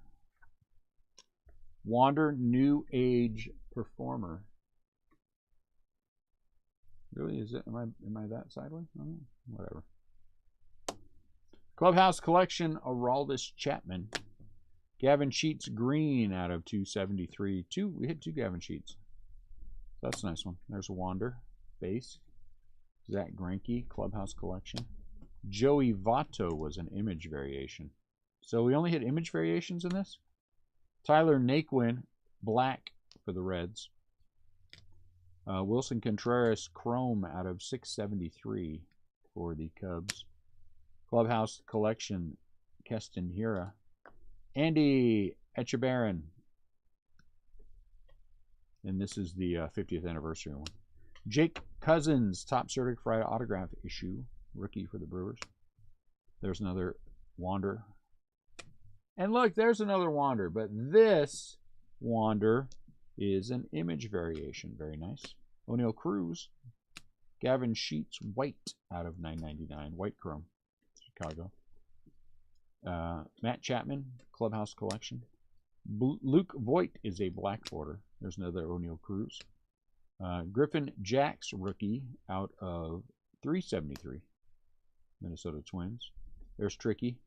Wander New Age Performer. Really? Is it? Am I that sideways? I don't know. Whatever. Clubhouse Collection, Araldus Chapman. Gavin Sheets Green out of 273. We hit 2 Gavin Sheets. That's a nice one. There's a Wander base. Zach Greinke, Clubhouse Collection. Joey Votto was an image variation. So we only hit image variations in this. Tyler Naquin, black for the Reds. Wilson Contreras, chrome out of 673 for the Cubs. Clubhouse Collection, Keston Hiura. Andy Echebarren. And this is the 50th anniversary one. Jake Cousins, top certified autograph issue. Rookie for the Brewers. There's another Wander. And look, there's another Wander. But this Wander is an image variation. Very nice. O'Neill Cruz. Gavin Sheets, white out of 999. White chrome. Chicago. Matt Chapman, Clubhouse Collection. Luke Voigt is a black border. There's another O'Neill Cruz. Griffin Jacks, rookie out of 373. Minnesota Twins. There's Tricky,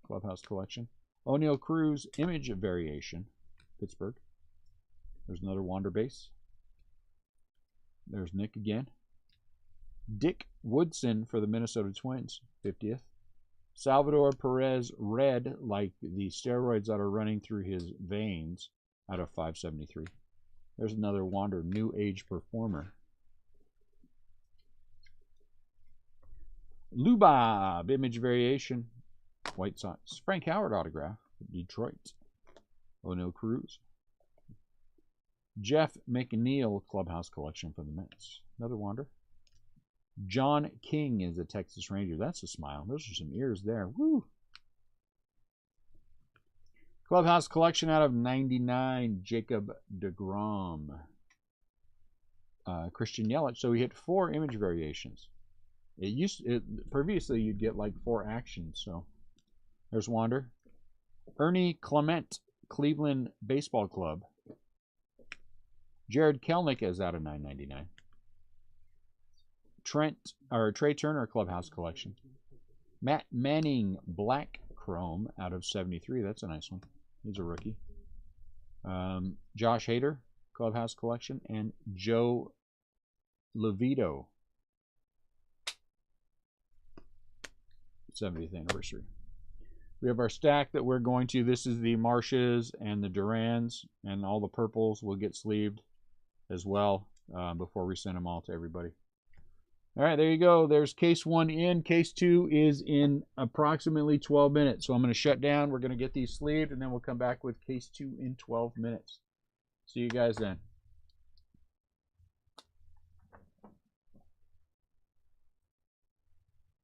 Clubhouse Collection. O'Neill Cruz, image variation. Pittsburgh. There's another Wander base. There's Nick again. Dick Woodson for the Minnesota Twins, 50th. Salvador Perez, red, like the steroids that are running through his veins, out of 573. There's another Wander New Age Performer. Lubob, image variation. White Sox. Frank Howard autograph. Detroit. O'Neill Cruz. Jeff McNeil, Clubhouse Collection for the Mets. Another Wander. John King is a Texas Ranger. That's a smile. Those are some ears there. Woo! Clubhouse Collection out of 99. Jacob Degrom. Christian Yelich. So we hit 4 image variations. Previously you'd get like 4 actions. So there's Wander. Ernie Clement, Cleveland Baseball Club. Jared Kelnick is out of 999. Trey Turner, Clubhouse Collection. Matt Manning, black chrome out of 73. That's a nice one. He's a rookie. Josh Hader, Clubhouse Collection, and Joe Levito, 70th anniversary. We have our stack that we're going to. This is the Marshes and the Durans, and all the purples will get sleeved as well before we send them all to everybody. All right, there you go. There's case 1 in. Case 2 is in approximately 12 minutes. So I'm going to shut down. We're going to get these sleeved, and then we'll come back with case 2 in 12 minutes. See you guys then.